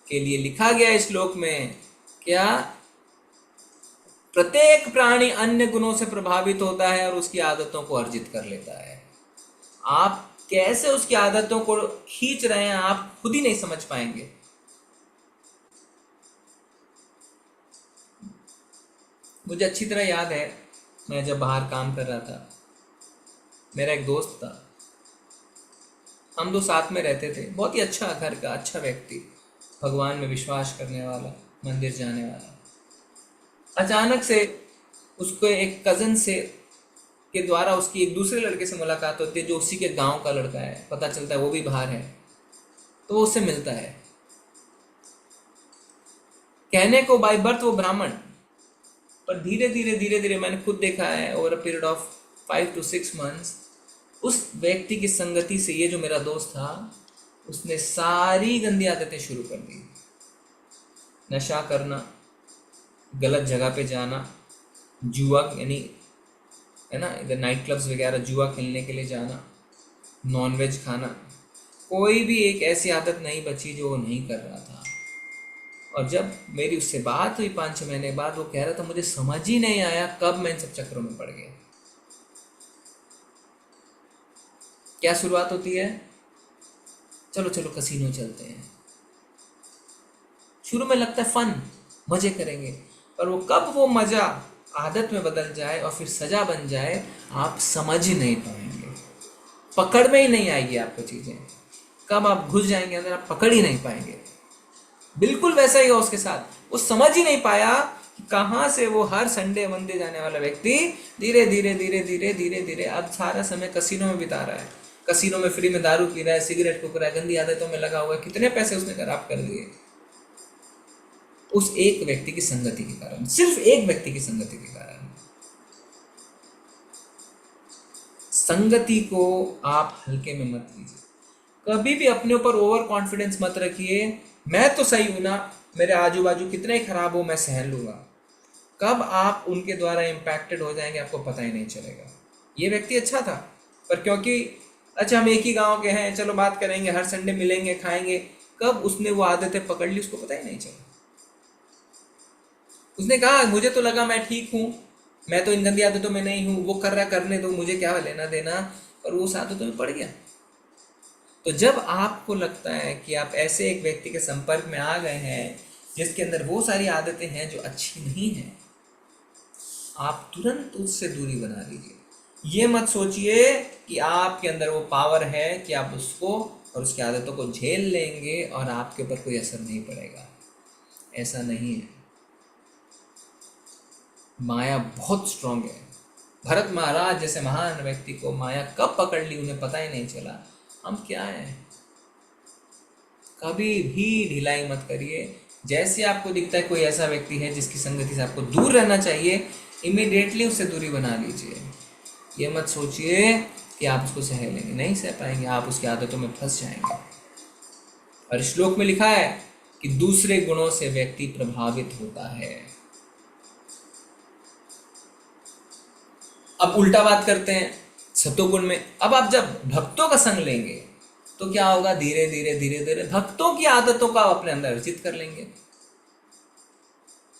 के लिए लिखा गया इस श्लोक में क्या? प्रत्येक प्राणी अन्य गुणों से प्रभावित होता है और उसकी आदतों को अर्जित कर लेता है। आप कैसे उसकी आदतों को खींच रहे हैं आप खुद ही नहीं समझ पाएंगे। मुझे अच्छी तरह याद है, मैं जब बाहर काम कर रहा था, मेरा एक दोस्त था, हम दो साथ में रहते थे, बहुत ही अच्छा घर का अच्छा व्यक्ति, भगवान में विश्वास करने वाला, मंदिर जाने वाला। अचानक से उसको एक कजन से के द्वारा उसकी एक दूसरे लड़के से मुलाकात होती है जो उसी के गांव का लड़का है। पता चलता है वो भी बाहर है, तो वो उससे मिलता है। कहने को बाय बर्थ वो ब्राह्मण, पर धीरे धीरे मैंने खुद देखा है over a period of 5 to 6 months, उस व्यक्ति की संगति से ये जो मेरा दोस्त था उसने सारी गंदी आदतें शुरू कर दी। नशा करना, गलत जगह पे जाना, जुआ यानी है ना इधर नाइट क्लब्स वगैरह जुआ खेलने के लिए जाना, नॉनवेज खाना, कोई भी एक ऐसी आदत नहीं बची जो वो नहीं कर रहा था। और जब मेरी उससे बात हुई 5-6 महीने बाद, वो कह रहा था मुझे समझ ही नहीं आया कब मैं इन सब चक्करों में पड़ गया। क्या शुरुआत होती है, चलो चलो कसीनो चलते हैं। शुरू में लगता है फन, मजे करेंगे, पर वो कब वो मजा आदत में बदल जाए और फिर सजा बन जाए आप समझ ही नहीं पाएंगे, पकड़ में ही नहीं आएगी आपको चीजें। कब आप घुस जाएंगे अंदर आप पकड़ ही नहीं पाएंगे। बिल्कुल वैसा ही हो उसके साथ, वो समझ ही नहीं पाया कि कहाँ से वो हर संडे मंदिर जाने वाला व्यक्ति धीरे धीरे अब सारा समय कसीनो में बिता रहा है। कसीनो में फ्री में दारू पी रहा है, सिगरेट फूक रहा है, गंदी आदतों में लगा हुआ है। कितने पैसे उसने खराब कर दिए उस एक व्यक्ति की संगति के कारण, सिर्फ एक व्यक्ति की संगति के कारण। संगति को आप हल्के में मत लीजिए, कभी भी अपने ऊपर ओवर कॉन्फिडेंस मत रखिए, मैं तो सही हूं ना, मेरे आजू बाजू कितने खराब हो मैं सहन लूंगा। कब आप उनके द्वारा इम्पैक्टेड हो जाएंगे आपको पता ही नहीं चलेगा। ये व्यक्ति अच्छा था, पर क्योंकि अच्छा हम एक ही गांव के हैं, चलो बात करेंगे, हर संडे मिलेंगे, खाएंगे, कब उसने वो आदतें पकड़ ली उसको पता ही नहीं चला। उसने कहा मुझे तो लगा मैं ठीक हूँ, मैं तो इन गंदी आदतों में नहीं हूँ, वो कर रहा करने दो, मुझे क्या लेना देना, और वो उस आदतों में पड़ गया। तो जब आपको लगता है कि आप ऐसे एक व्यक्ति के संपर्क में आ गए हैं जिसके अंदर वो सारी आदतें हैं जो अच्छी नहीं हैं, आप तुरंत उससे दूरी बना लीजिए। ये मत सोचिए कि आपके अंदर वो पावर है कि आप उसको और उसकी आदतों को झेल लेंगे और आपके ऊपर कोई असर नहीं पड़ेगा। ऐसा नहीं है। माया बहुत स्ट्रांग है। भरत महाराज जैसे महान व्यक्ति को माया कब पकड़ ली उन्हें पता ही नहीं चला। हम क्या हैं? कभी भी ढिलाई मत करिए। जैसे आपको दिखता है कोई ऐसा व्यक्ति है जिसकी संगति से आपको दूर रहना चाहिए, इमीडिएटली उससे दूरी बना लीजिए। ये मत सोचिए कि आप उसको सह लेंगे, नहीं सह पाएंगे, आप उसकी आदतों में फंस जाएंगे। और श्लोक में लिखा है कि दूसरे गुणों से व्यक्ति प्रभावित होता है। अब उल्टा बात करते हैं सतोगुण में। अब आप जब भक्तों का संग लेंगे तो क्या होगा, धीरे धीरे भक्तों की आदतों का आप अपने अंदर अर्जित कर लेंगे।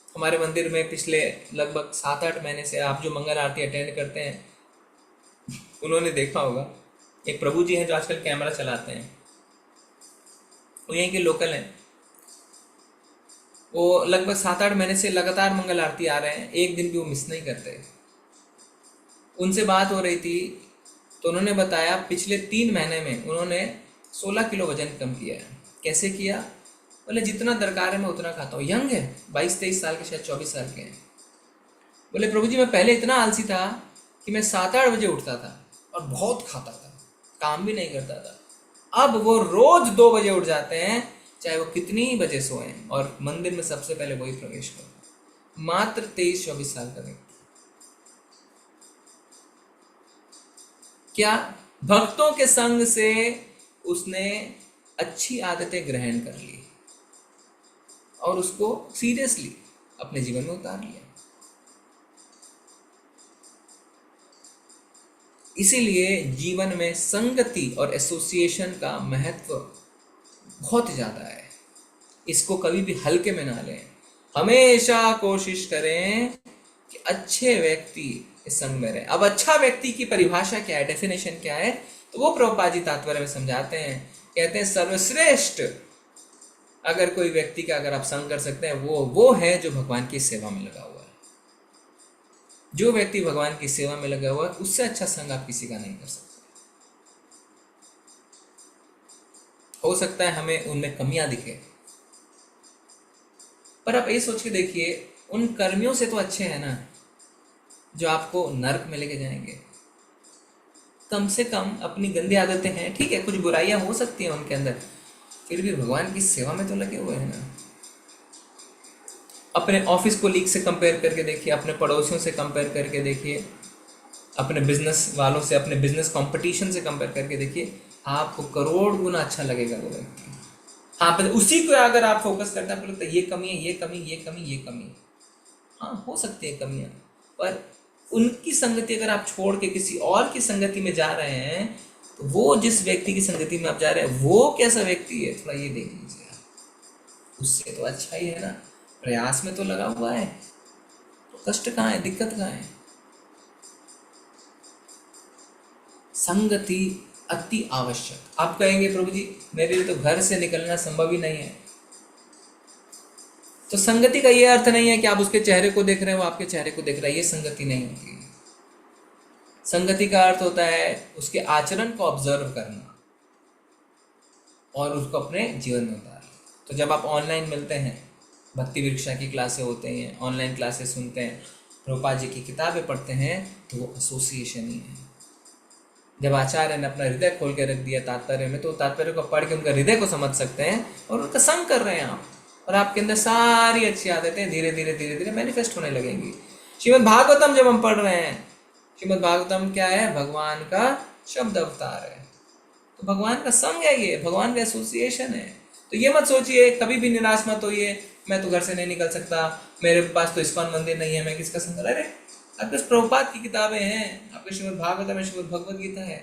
हमारे मंदिर में पिछले लगभग 7-8 महीने से आप जो मंगल आरती अटेंड करते हैं उन्होंने देखा होगा, एक प्रभु जी हैं जो आजकल कैमरा चलाते हैं, वो यहीं के लोकल हैं। वो लगभग 7-8 महीने से लगातार मंगल आरती आ रहे हैं, एक दिन भी वो मिस नहीं करते। उनसे बात हो रही थी तो उन्होंने बताया पिछले 3 महीने में उन्होंने 16 किलो वजन कम किया है। कैसे किया? बोले जितना दरकार है मैं उतना खाता हूँ। यंग है, 22-23 साल के, शायद 24 साल के हैं। बोले प्रभु जी मैं पहले इतना आलसी था कि मैं 7-8 बजे उठता था और बहुत खाता था, काम भी नहीं करता था। अब वो रोज 2 बजे उठ जाते हैं, चाहे वो कितनी ही बजे सोएं, और मंदिर में सबसे पहले वही प्रवेश करते। मात्र 23-24 साल का व्यक्ति। क्या? भक्तों के संग से उसने अच्छी आदतें ग्रहण कर ली और उसको सीरियसली अपने जीवन में उतार लिया। इसीलिए जीवन में संगति और एसोसिएशन का महत्व बहुत ज्यादा है। इसको कभी भी हल्के में ना लें। हमेशा कोशिश करें कि अच्छे व्यक्ति इस संग में रहे। अब अच्छा व्यक्ति की परिभाषा क्या है, डेफिनेशन क्या है, तो वो प्रभुपाद जी तात्पर्य में समझाते हैं। कहते हैं सर्वश्रेष्ठ अगर कोई व्यक्ति का अगर आप संग कर सकते हैं वो है जो भगवान की सेवा में लगा हुआ है। जो व्यक्ति भगवान की सेवा में लगा हुआ है उससे अच्छा संग आप किसी का नहीं कर सकते। हो सकता है हमें उनमें कमियां दिखे, पर आप ये सोच के देखिए उन कर्मियों से तो अच्छे हैं ना जो आपको नरक में लेके जाएंगे। कम से कम अपनी गंदी आदतें हैं, ठीक है, कुछ बुराइयां हो सकती हैं उनके अंदर, फिर भी भगवान की सेवा में तो लगे हुए हैं ना। अपने ऑफिस कोलीग से कंपेयर करके देखिए, अपने पड़ोसियों से कंपेयर करके देखिए, अपने बिजनेस वालों से, अपने बिजनेस कंपटीशन से कंपेयर करके देखिए, आपको करोड़ गुना अच्छा लगेगा वो व्यक्ति। हाँ, पर उसी को अगर आप फोकस करते हैं तो ये कमी है, ये कमी, ये कमी, ये कमी, हाँ हो सकती है कमियां, पर उनकी संगति अगर आप छोड़ के किसी और की संगति में जा रहे हैं तो वो जिस व्यक्ति की संगति में आप जा रहे हैं वो कैसा व्यक्ति है, थोड़ा ये देख लीजिए आप। उससे तो अच्छा ही है ना, प्रयास में तो लगा हुआ है, तो कष्ट कहाँ है, दिक्कत कहाँ है। संगति अति आवश्यक। आप कहेंगे प्रभु जी मेरे लिए तो घर से निकलना संभव ही नहीं है, तो संगति का ये अर्थ नहीं है कि आप उसके चेहरे को देख रहे हो, आपके चेहरे को देख रहा है, ये संगति नहीं होती। संगति का अर्थ होता है उसके आचरण को ऑब्जर्व करना और उसको अपने जीवन में उतारना। तो जब आप ऑनलाइन मिलते हैं, भक्ति वृक्षा की क्लासें होते हैं, ऑनलाइन क्लासेस सुनते हैं, प्रभुपाद जी की किताबें पढ़ते हैं, तो वो एसोसिएशन ही है। जब आचार्य ने अपना हृदय खोल के रख दिया तात्पर्य में, तो तात्पर्य को पढ़ के उनका हृदय को समझ सकते हैं और उनका संग कर रहे हैं आप, और आपके अंदर सारी अच्छी आदतें धीरे धीरे धीरे धीरे मैनिफेस्ट होने लगेंगी। श्रीमद् भागवतम जब हम पढ़ रहे हैं, श्रीमद् भागवतम क्या है, भगवान का शब्द अवतार है, तो भगवान का संग है, ये भगवान का एसोसिएशन है। तो ये मत सोचिए, कभी भी निराश मत होइए, मैं तो घर से नहीं निकल सकता, मेरे पास तो इस्कॉन मंदिर नहीं है, मैं किसका संग करूं। अरे आपके पास प्रभुपाद की किताबें हैं, आपके श्रीमद् भागवतम में श्रीमद् भगवद गीता है,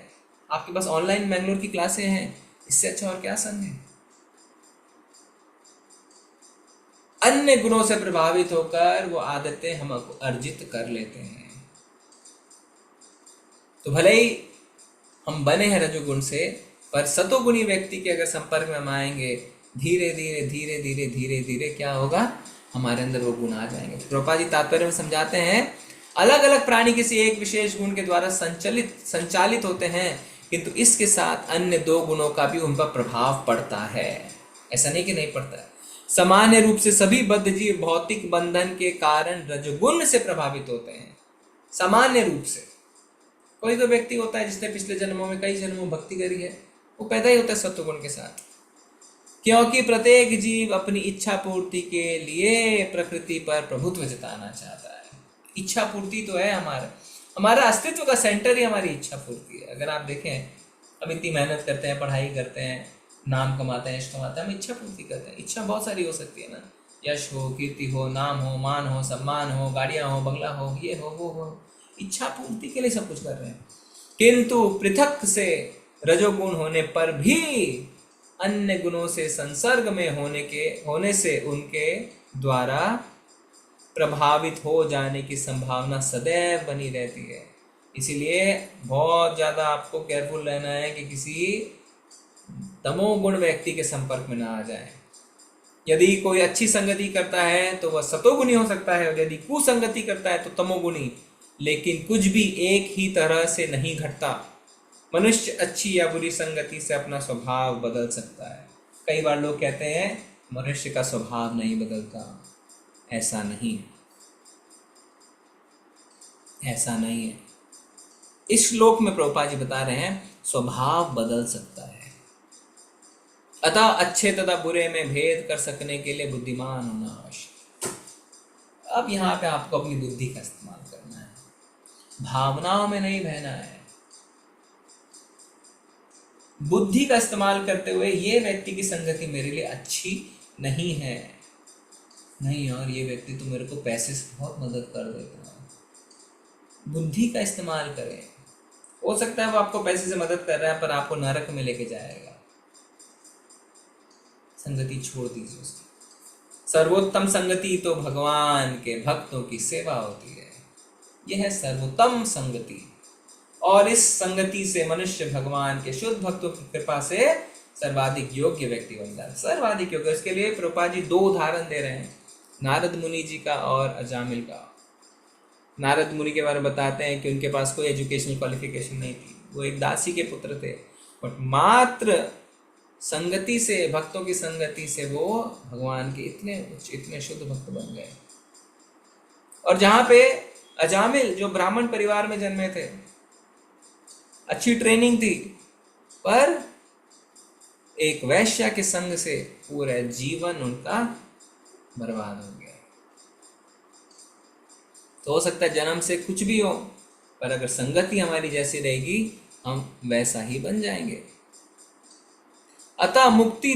आपके पास ऑनलाइन मैंगलोर की क्लासें हैं, इससे अच्छा और क्या संग है। अन्य गुणों से प्रभावित होकर वो आदतें हम अर्जित कर लेते हैं। तो भले ही हम बने हैं रजोगुण से, पर सतोगुणी व्यक्ति के अगर संपर्क में हम आएंगे, धीरे धीरे धीरे धीरे धीरे धीरे क्या होगा, हमारे अंदर वो गुण आ जाएंगे। प्रभुपाद जी तात्पर्य में समझाते हैं, अलग अलग प्राणी किसी एक विशेष गुण के द्वारा संचालित होते हैं, किंतु इसके साथ अन्य दो गुणों का भी उन पर प्रभाव पड़ता है। ऐसा नहीं कि नहीं पड़ता है। सामान्य रूप से सभी बद्ध जीव भौतिक बंधन के कारण रजोगुण से प्रभावित होते हैं। सामान्य रूप से कोई तो व्यक्ति होता है जिसने पिछले जन्मों में कई जन्मों भक्ति करी है, वो पैदा ही होता है सत्वगुण के साथ, क्योंकि प्रत्येक जीव अपनी इच्छा पूर्ति के लिए प्रकृति पर प्रभुत्व जताना चाहता है। इच्छा पूर्ति तो है हमारा अस्तित्व का सेंटर ही हमारी इच्छा पूर्ति है। अगर आप देखें, हम इतनी मेहनत करते हैं, पढ़ाई करते हैं, नाम कमाते हैं, यश कमाते हैं, हम इच्छा पूर्ति करते हैं। इच्छा बहुत सारी हो सकती है ना, यश हो, कीर्ति हो, नाम हो, मान हो, सम्मान हो, गाड़ियाँ हो, बंगला हो, ये हो, वो हो, इच्छा पूर्ति के लिए सब कुछ कर रहे हैं। किंतु पृथक से रजोगुण होने पर भी अन्य गुणों से संसर्ग में होने से उनके द्वारा प्रभावित हो जाने की संभावना सदैव बनी रहती है। इसीलिए बहुत ज़्यादा आपको केयरफुल रहना है कि किसी तमोगुण व्यक्ति के संपर्क में ना आ जाए। यदि कोई अच्छी संगति करता है तो वह सतोगुणी हो सकता है, और यदि कुसंगति करता है तो तमोगुणी। लेकिन कुछ भी एक ही तरह से नहीं घटता। मनुष्य अच्छी या बुरी संगति से अपना स्वभाव बदल सकता है। कई बार लोग कहते हैं मनुष्य का स्वभाव नहीं बदलता। ऐसा नहीं, ऐसा नहीं है। इस श्लोक में प्रभुपाद जी बता रहे हैं स्वभाव बदल सकता है। अतः अच्छे तथा बुरे में भेद कर सकने के लिए बुद्धिमान होना आवश्यक। अब यहाँ पे आपको अपनी बुद्धि का इस्तेमाल करना है, भावनाओं में नहीं बहना है। बुद्धि का इस्तेमाल करते हुए ये व्यक्ति की संगति मेरे लिए अच्छी नहीं है, नहीं, और ये व्यक्ति तो मेरे को पैसे से बहुत मदद कर देता है। बुद्धि का इस्तेमाल करें। हो सकता है वो आपको पैसे से मदद कर रहा है पर आपको नरक में लेके जाएगा। संगति छोड़ दीजिए उसकी। सर्वोत्तम संगति तो भगवान के भक्तों की सेवा होती है। यह है सर्वोत्तम संगति, और इस संगति से मनुष्य भगवान के शुद्ध भक्तों की कृपा से सर्वाधिक योग्य व्यक्ति बनता है। सर्वाधिक योग्य। इसके लिए प्रभुपाद जी 2 उदाहरण दे रहे हैं, नारद मुनि जी का और अजामिल का। नारद मुनि के बारे में बताते हैं कि उनके पास कोई एजुकेशनल क्वालिफिकेशन नहीं थी, वो एक दासी के पुत्र थे, बट मात्र संगति से, भक्तों की संगति से वो भगवान के इतने शुद्ध भक्त बन गए। और जहां पे अजामिल जो ब्राह्मण परिवार में जन्मे थे, अच्छी ट्रेनिंग थी, पर एक वैश्या के संग से पूरा जीवन उनका बर्बाद हो गया। तो हो सकता है जन्म से कुछ भी हो, पर अगर संगति हमारी जैसी रहेगी हम वैसा ही बन जाएंगे। अतः मुक्ति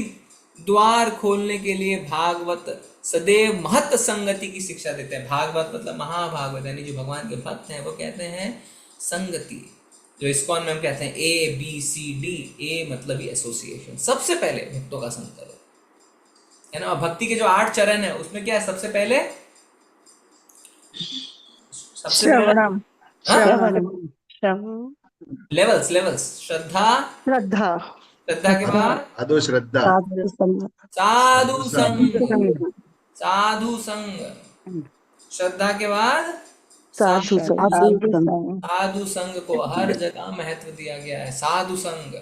द्वार खोलने के लिए भागवत सदैव महत संगति की शिक्षा देते हैं। भागवत मतलब महाभागवत, यानी जो भगवान के भक्त हैं वो कहते हैं संगति। जो इस्कॉन में हम कहते हैं ABCD, A मतलब ही एसोसिएशन। सबसे पहले भक्तों का संग करो, है ना। भक्ति के जो 8 चरण है उसमें क्या है? सबसे पहले लेवल्स, श्रद्धा के बाद साधु संग, श्रद्धा के बाद साधु संग को हर जगह महत्व दिया गया है। साधु संग।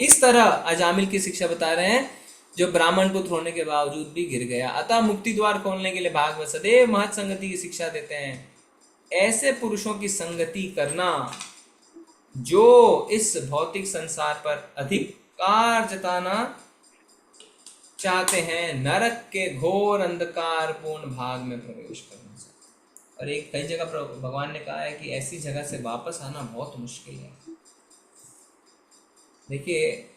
इस तरह अजामिल की शिक्षा बता रहे हैं, जो ब्राह्मण पुत्र होने के बावजूद भी गिर गया। अतः मुक्ति द्वार खोलने के लिए भागवत सदैव महत संगति की शिक्षा देते हैं। ऐसे पुरुषों की संगति करना जो इस भौतिक संसार पर अधिकार जताना चाहते हैं, नरक के घोर अंधकार पूर्ण भाग में प्रवेश करना चाहते हैं। और एक कई जगह भगवान ने कहा है कि ऐसी जगह से वापस आना बहुत मुश्किल है। देखिए,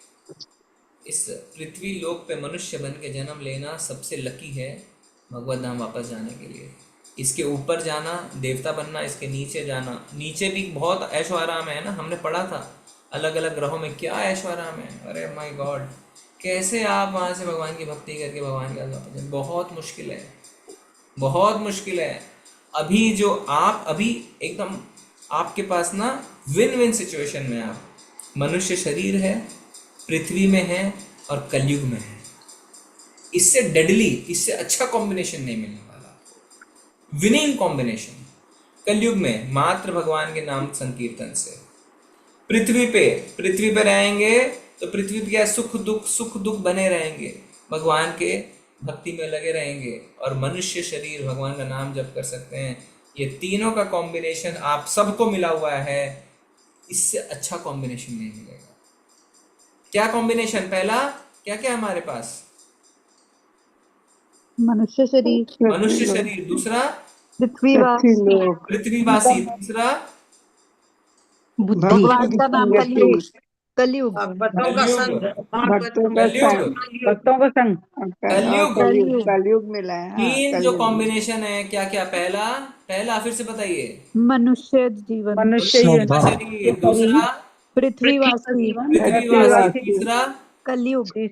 इस पृथ्वी लोक पे मनुष्य बन के जन्म लेना सबसे लकी है भगवत धाम वापस जाने के लिए। इसके ऊपर जाना, देवता बनना, इसके नीचे जाना, नीचे भी बहुत ऐशो आराम है ना। हमने पढ़ा था अलग अलग ग्रहों में क्या ऐशो आराम है। अरे माय गॉड, कैसे आप वहाँ से भगवान की भक्ति करके भगवान के वापस जाए, बहुत मुश्किल है, बहुत मुश्किल है। अभी जो आप अभी एकदम आपके पास ना विन विन सिचुएशन में आप, मनुष्य शरीर है, पृथ्वी में है और कलयुग में है। इससे डेडली, इससे अच्छा कॉम्बिनेशन नहीं मिलने वाला। विनिंग कॉम्बिनेशन कलयुग में मात्र भगवान के नाम संकीर्तन से। पृथ्वी पे रहेंगे तो पृथ्वी पे क्या सुख दुख बने रहेंगे, भगवान के भक्ति में लगे रहेंगे और मनुष्य शरीर भगवान का नाम जप कर सकते हैं। ये तीनों का कॉम्बिनेशन आप सबको मिला हुआ है, इससे अच्छा कॉम्बिनेशन नहीं मिलेगा। क्या कॉम्बिनेशन? पहला क्या क्या हमारे पास? मनुष्य शरीर, दूसरा पृथ्वीवासी, तीसरा भगवान का नाम कलयुग भक्तों का संग, कलयुग मिला है। तीन जो कॉम्बिनेशन है क्या क्या? पहला फिर से बताइए। मनुष्य जीवन, शरीर, दूसरा पृथ्वीवासी, तीसरा कलयुग में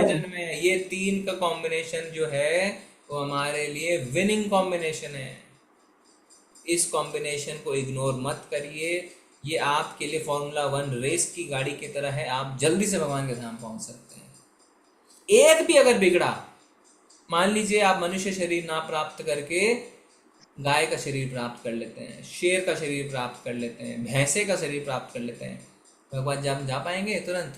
जन्मे। ये तीन का कॉम्बिनेशन जो है वो हमारे लिए विनिंग कॉम्बिनेशन है। इस कॉम्बिनेशन को इग्नोर मत करिए। ये आपके लिए फॉर्मूला 1 रेस की गाड़ी की तरह है। आप जल्दी से भगवान के धाम पहुंच सकते हैं। एक भी अगर बिगड़ा, मान लीजिए आप मनुष्य शरीर ना प्राप्त करके गाय का शरीर प्राप्त कर लेते हैं, शेर का शरीर प्राप्त कर लेते हैं, भैंसे का शरीर प्राप्त कर लेते हैं, भगवान जा पाएंगे तुरंत?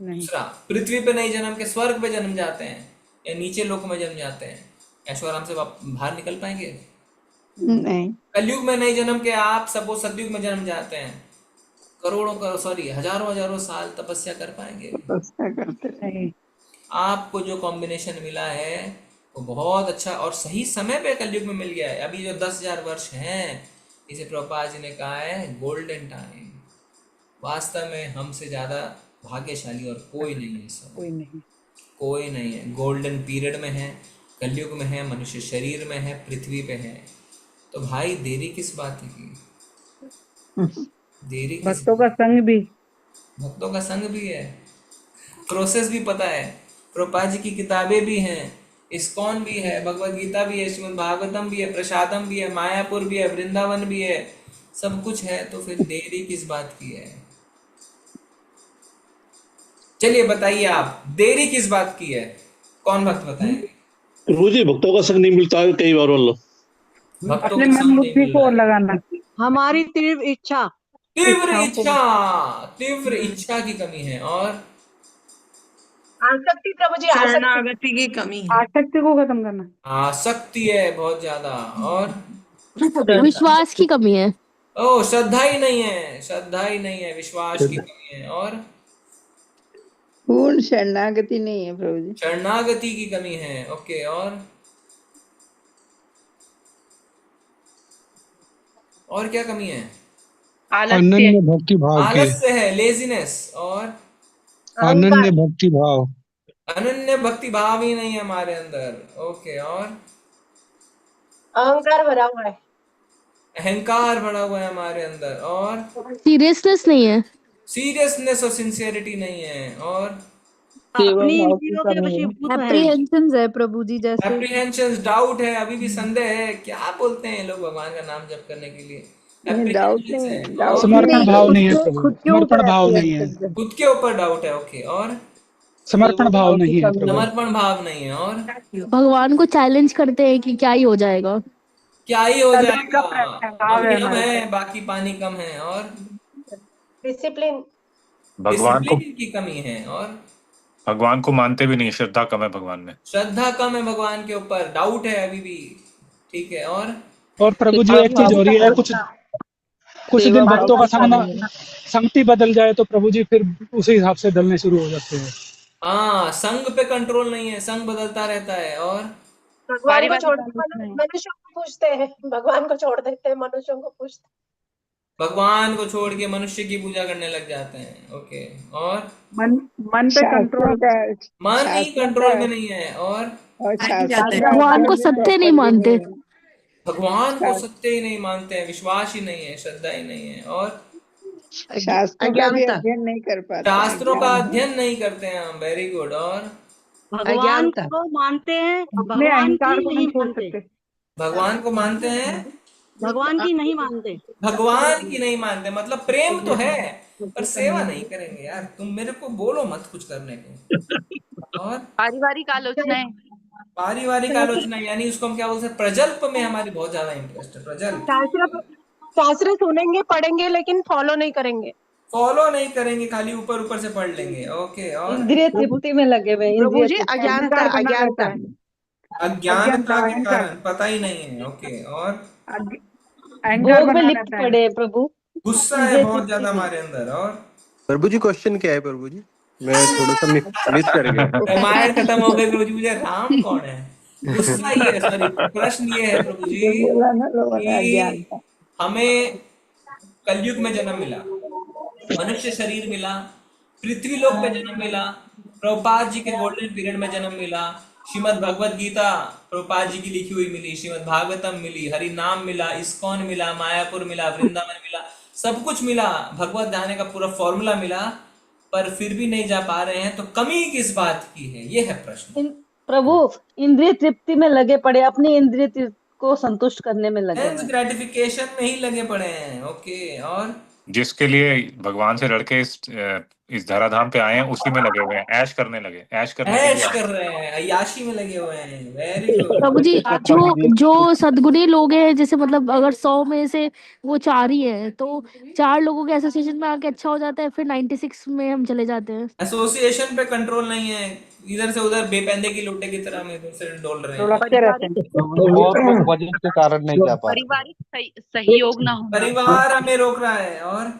दूसरा, पृथ्वी पे नहीं जन्म के स्वर्ग पे जन्म जाते हैं या नीचे लोक में जन्म जाते हैं, ऐशो आराम से बाहर निकल पाएंगे? नहीं। कलयुग में नहीं जन्म के आप सपोज सतयुग में जन्म जाते हैं, हजारों साल तपस्या कर पाएंगे? तपस्या करते नहीं। आपको जो कॉम्बिनेशन मिला है वो बहुत अच्छा और सही समय पे कलयुग में मिल गया है। अभी जो 10,000 वर्ष हैं, इसे प्रभुपाद जी ने कहा है गोल्डन टाइम। वास्तव में हमसे ज्यादा भाग्यशाली और कोई नहीं है। सब कोई नहीं है। गोल्डन पीरियड में है, कलयुग में है, मनुष्य शरीर में है, पृथ्वी पे है। तो भाई देरी किस बात की? भक्तों का संग भी है, प्रोसेस भी पता है, प्रभुपाद जी की किताबें भी हैं, इस्कॉन भी है, भगवद गीता भी है, श्रीमद् भागवतम भी है, प्रसादम भी है, मायापुर भी है, वृंदावन भी है, सब कुछ है। तो फिर देरी किस बात की है? चलिए बताइए आप, देरी किस बात की है? कौन भक्त बताएंगे? प्रभु जी, भक्तों का संग नहीं मिलता है कई बार। अपने मन बुद्धि को लगाना, हमारी तीव्र इच्छा तीव्र इच्छा की कमी है। और आसक्ति प्रभु जी, शरणागति की कमी है। आसक्ति को खत्म करना। आसक्ति है बहुत ज्यादा। और विश्वास की कमी है। ओ, श्रद्धा ही नहीं है, श्रद्धा ही नहीं है, विश्वास की कमी है। और पूर्ण शरणागति नहीं है प्रभु जी। शरणागति की कमी है। ओके। और क्या कमी है? अनन्य भक्ति भाव की। आलस्य है, लेजीनेस। और अनन्य भक्ति भाव। अनन्य भक्ति भाव ही नहीं है हमारे अंदर। ओके। और अहंकार भरा हुआ है। अहंकार भरा हुआ है हमारे अंदर। और सीरियसनेस नहीं है। सीरियसनेस और सिंसियरिटी नहीं है। और अपनी इंद्रियों के वशीभूत हैं। एप्रीहेंशंस है प्रभु जी, जैसे एप्रीहेंशंस, डाउट है, अभी भी संदेह है। क्या बोलते हैं लोग भगवान का नाम जप करने के लिए? डाउट नहीं है, डाउट समर्पण भाव नहीं है प्रभु, समर्पण भाव नहीं है, खुद के ऊपर डाउट है। ओके। और समर्पण भाव नहीं है प्रभु, समर्पण भाव नहीं है। और भगवान को चैलेंज करते हैं कि क्या ही हो जाएगा, क्या ही हो जाएगा, पानी कम है, बाकी पानी कम है। और डिसिप्लिन, भगवान को डिसिप्लिन की कमी है। और भगवान को मानते भी नहीं, श्रद्धा कम है भगवान में, श्रद्धा कम है भगवान के ऊपर, डाउट है अभी भी। ठीक है। और प्रभु जी एक चीज हो रही है, कुछ दिन भक्तों का संगति बदल जाए तो प्रभु जी फिर उसी हिसाब से डलने शुरू हो जाते हैं। हाँ, संग पे कंट्रोल नहीं है, संग बदलता रहता है। और भगवान को छोड़ मनुष्यों को पूछते हैं, भगवान को छोड़ देते हैं, मनुष्यों को पूछते हैं। भगवान को छोड़ के मनुष्य की पूजा करने लग जाते हैं। ओके। और मन पे कंट्रोल, मन ही कंट्रोल में नहीं है। और भगवान को सत्य नहीं मानते, भगवान को सत्य ही नहीं मानते हैं, विश्वास ही नहीं है, श्रद्धा ही नहीं है। और शास्त्रों का भी अध्ययन नहीं कर पाते, शास्त्रों का अध्ययन नहीं करते हैं हम। Very good. और भगवान को मानते हैं, भगवान की नहीं मानते। भगवान को मानते हैं, भगवान की नहीं मानते। भगवान की नहीं मानते, मतलब प्रेम तो है पर सेवा नहीं करेंगे। यार तुम मेरे को बोलो मत कुछ करने को। और पारिवारिक आलोचनाएं, पारिवारिक आलोचना, यानी उसको हम क्या बोलते हैं, प्रजल्प में हमारी बहुत ज्यादा इंटरेस्ट है। प्रजल्प, शास्त्र सुनेंगे, पढ़ेंगे, लेकिन फॉलो नहीं करेंगे। फॉलो नहीं करेंगे, खाली ऊपर ऊपर से पढ़ लेंगे। ओके। और इंद्रिय तृप्ति में लगे हुए, प्रभु जी अज्ञानता, अज्ञानता, अज्ञानता के कारण पता ही नहीं है। ओके। और भोग में लिप्त पड़े हैं प्रभु, गुस्सा है बहुत ज्यादा हमारे अंदर। और प्रभु जी क्वेश्चन क्या है प्रभु जी? मैं थोड़ा सा मिस कर गया। रामायण खत्म हो गई प्रभु जी, मुझे राम कौन है? गुस्सा ये है, सॉरी, प्रश्न ये है प्रभु जी कि हमें कलयुग में जन्म मिला, मनुष्य शरीर मिला, पृथ्वी लोक में जन्म मिला, प्रभुपाद जी के गोल्डन पीरियड में जन्म मिला, श्रीमद् भगवत गीता प्रभुपाद जी की लिखी हुई मिली, श्रीमद् भागवतम मिली, हरि नाम मिला, इस्कॉन मिला, मायापुर मिला, वृंदावन मिला, सब कुछ मिला, भगवत जाने का पूरा फॉर्मूला मिला, पर फिर भी नहीं जा पा रहे हैं। तो कमी किस बात की है, ये है प्रश्न। प्रभु इंद्रिय तृप्ति में लगे पड़े, अपनी इंद्रिय तृप्ति को संतुष्ट करने में लगे, ग्रेटिफिकेशन में ही लगे पड़े हैं। ओके। और जिसके लिए भगवान से लड़के इस धराधाम पे आए हैं उसी में लगे हुए हैं, ऐश करने लगे, ऐश कर रहे हैं, अय्याशी में लगे हुए हैं। वेरी गुड प्रभु जी। जो सद्गुणी लोग हैं, जैसे मतलब अगर 100 में से वो 4 ही है, तो 4 लोगों के एसोसिएशन में आके अच्छा हो जाता है, फिर 96 में हम चले जाते हैं। एसोसिएशन पे कंट्रोल नहीं है, इधर से उधर बेपेंदे की लोटे की तरह में इधर से डोल रहे हैं। वजन के कारण नहीं जा पा रहे। पारिवारिक सहयोग ना हो, परिवार हमें रोक रहा है। और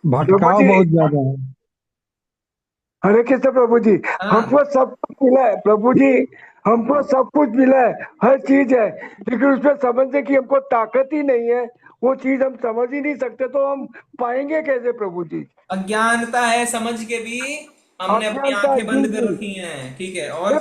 भटकाव बहुत ज्यादा है। हरे कृष्ण प्रभु जी, हमको सब कुछ मिला है प्रभु जी, हमको सब कुछ मिला है, हर चीज है, लेकिन उसमें समझने की हमको ताकत ही नहीं है। वो चीज हम समझ ही नहीं सकते, तो हम पाएंगे कैसे प्रभु जी? अज्ञानता है, समझ के भी हमने अपनी आंखें बंद कर रखी हैं। ठीक है। और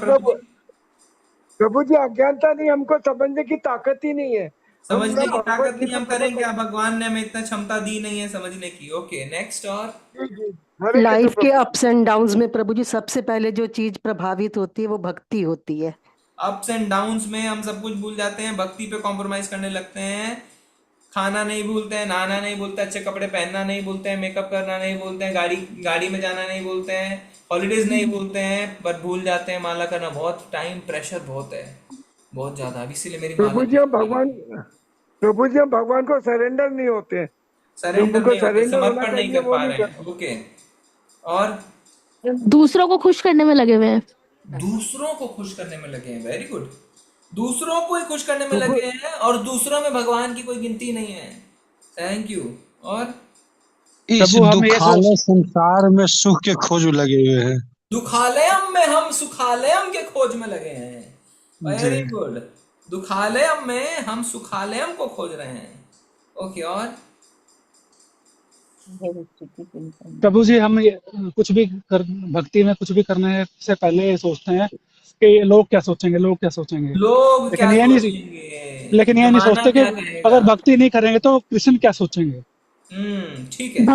प्रभु जी अज्ञानता नहीं, हमको समझने की ताकत ही नहीं है, समझने की ताकत नहीं, हम करें क्या? भगवान ने हमें इतना क्षमता दी नहीं है समझने की। ओके। नेक्स्ट। और लाइफ के अप्स एंड डाउन्स में प्रभु जी सबसे पहले जो चीज प्रभावित होती है वो भक्ति होती है। अप्स एंड डाउन्स में हम सब कुछ भूल जाते हैं, भक्ति पे कॉम्प्रोमाइज करने लगते हैं, खाना नहीं भूलते हैं, नहाना नहीं भूलते, अच्छे कपड़े पहनना नहीं भूलते हैं, मेकअप करना नहीं भूलते हैं, गाड़ी में जाना नहीं भूलते हैं, हॉलीडेज नहीं भूलते हैं, पर भूल जाते हैं माला करना। बहुत टाइम प्रेशर बहुत है, बहुत ज्यादा। इसीलिए मेरी प्रभु जी प्रभु जी हम भगवान को सरेंडर नहीं होते हैं। सरेंडर उनको नहीं होते, सरेंडर होना समर्पण नहीं चाहिए कर वो पा नहीं रहे हैं। ओके, और दूसरों को खुश करने में लगे हुए हैं। दूसरों को खुश करने में लगे हैं। वेरी गुड, दूसरों को ही खुश करने में लगे हैं और दूसरों में भगवान की कोई गिनती नहीं है। Thank you. और इस प्रभु हम ये दुखालय संसार में सुख के खोज लगे हुए हैं। दुखालयम में हम सुखालयम के खोज में लगे हैं। वेरी जी। गुड, दुखालयम में हम सुखालयम को खोज रहे हैं। ओके, और प्रभु जी हम कुछ भी भक्ति में कुछ भी करने से पहले ये सोचते हैं कि लोग क्या सोचेंगे, लोग क्या सोचेंगे। लोग क्या लेकिन ये नहीं जमाना सोचते कि क्या कहेगा। अगर भक्ति नहीं करेंगे तो कृष्ण क्या सोचेंगे। ठीक है।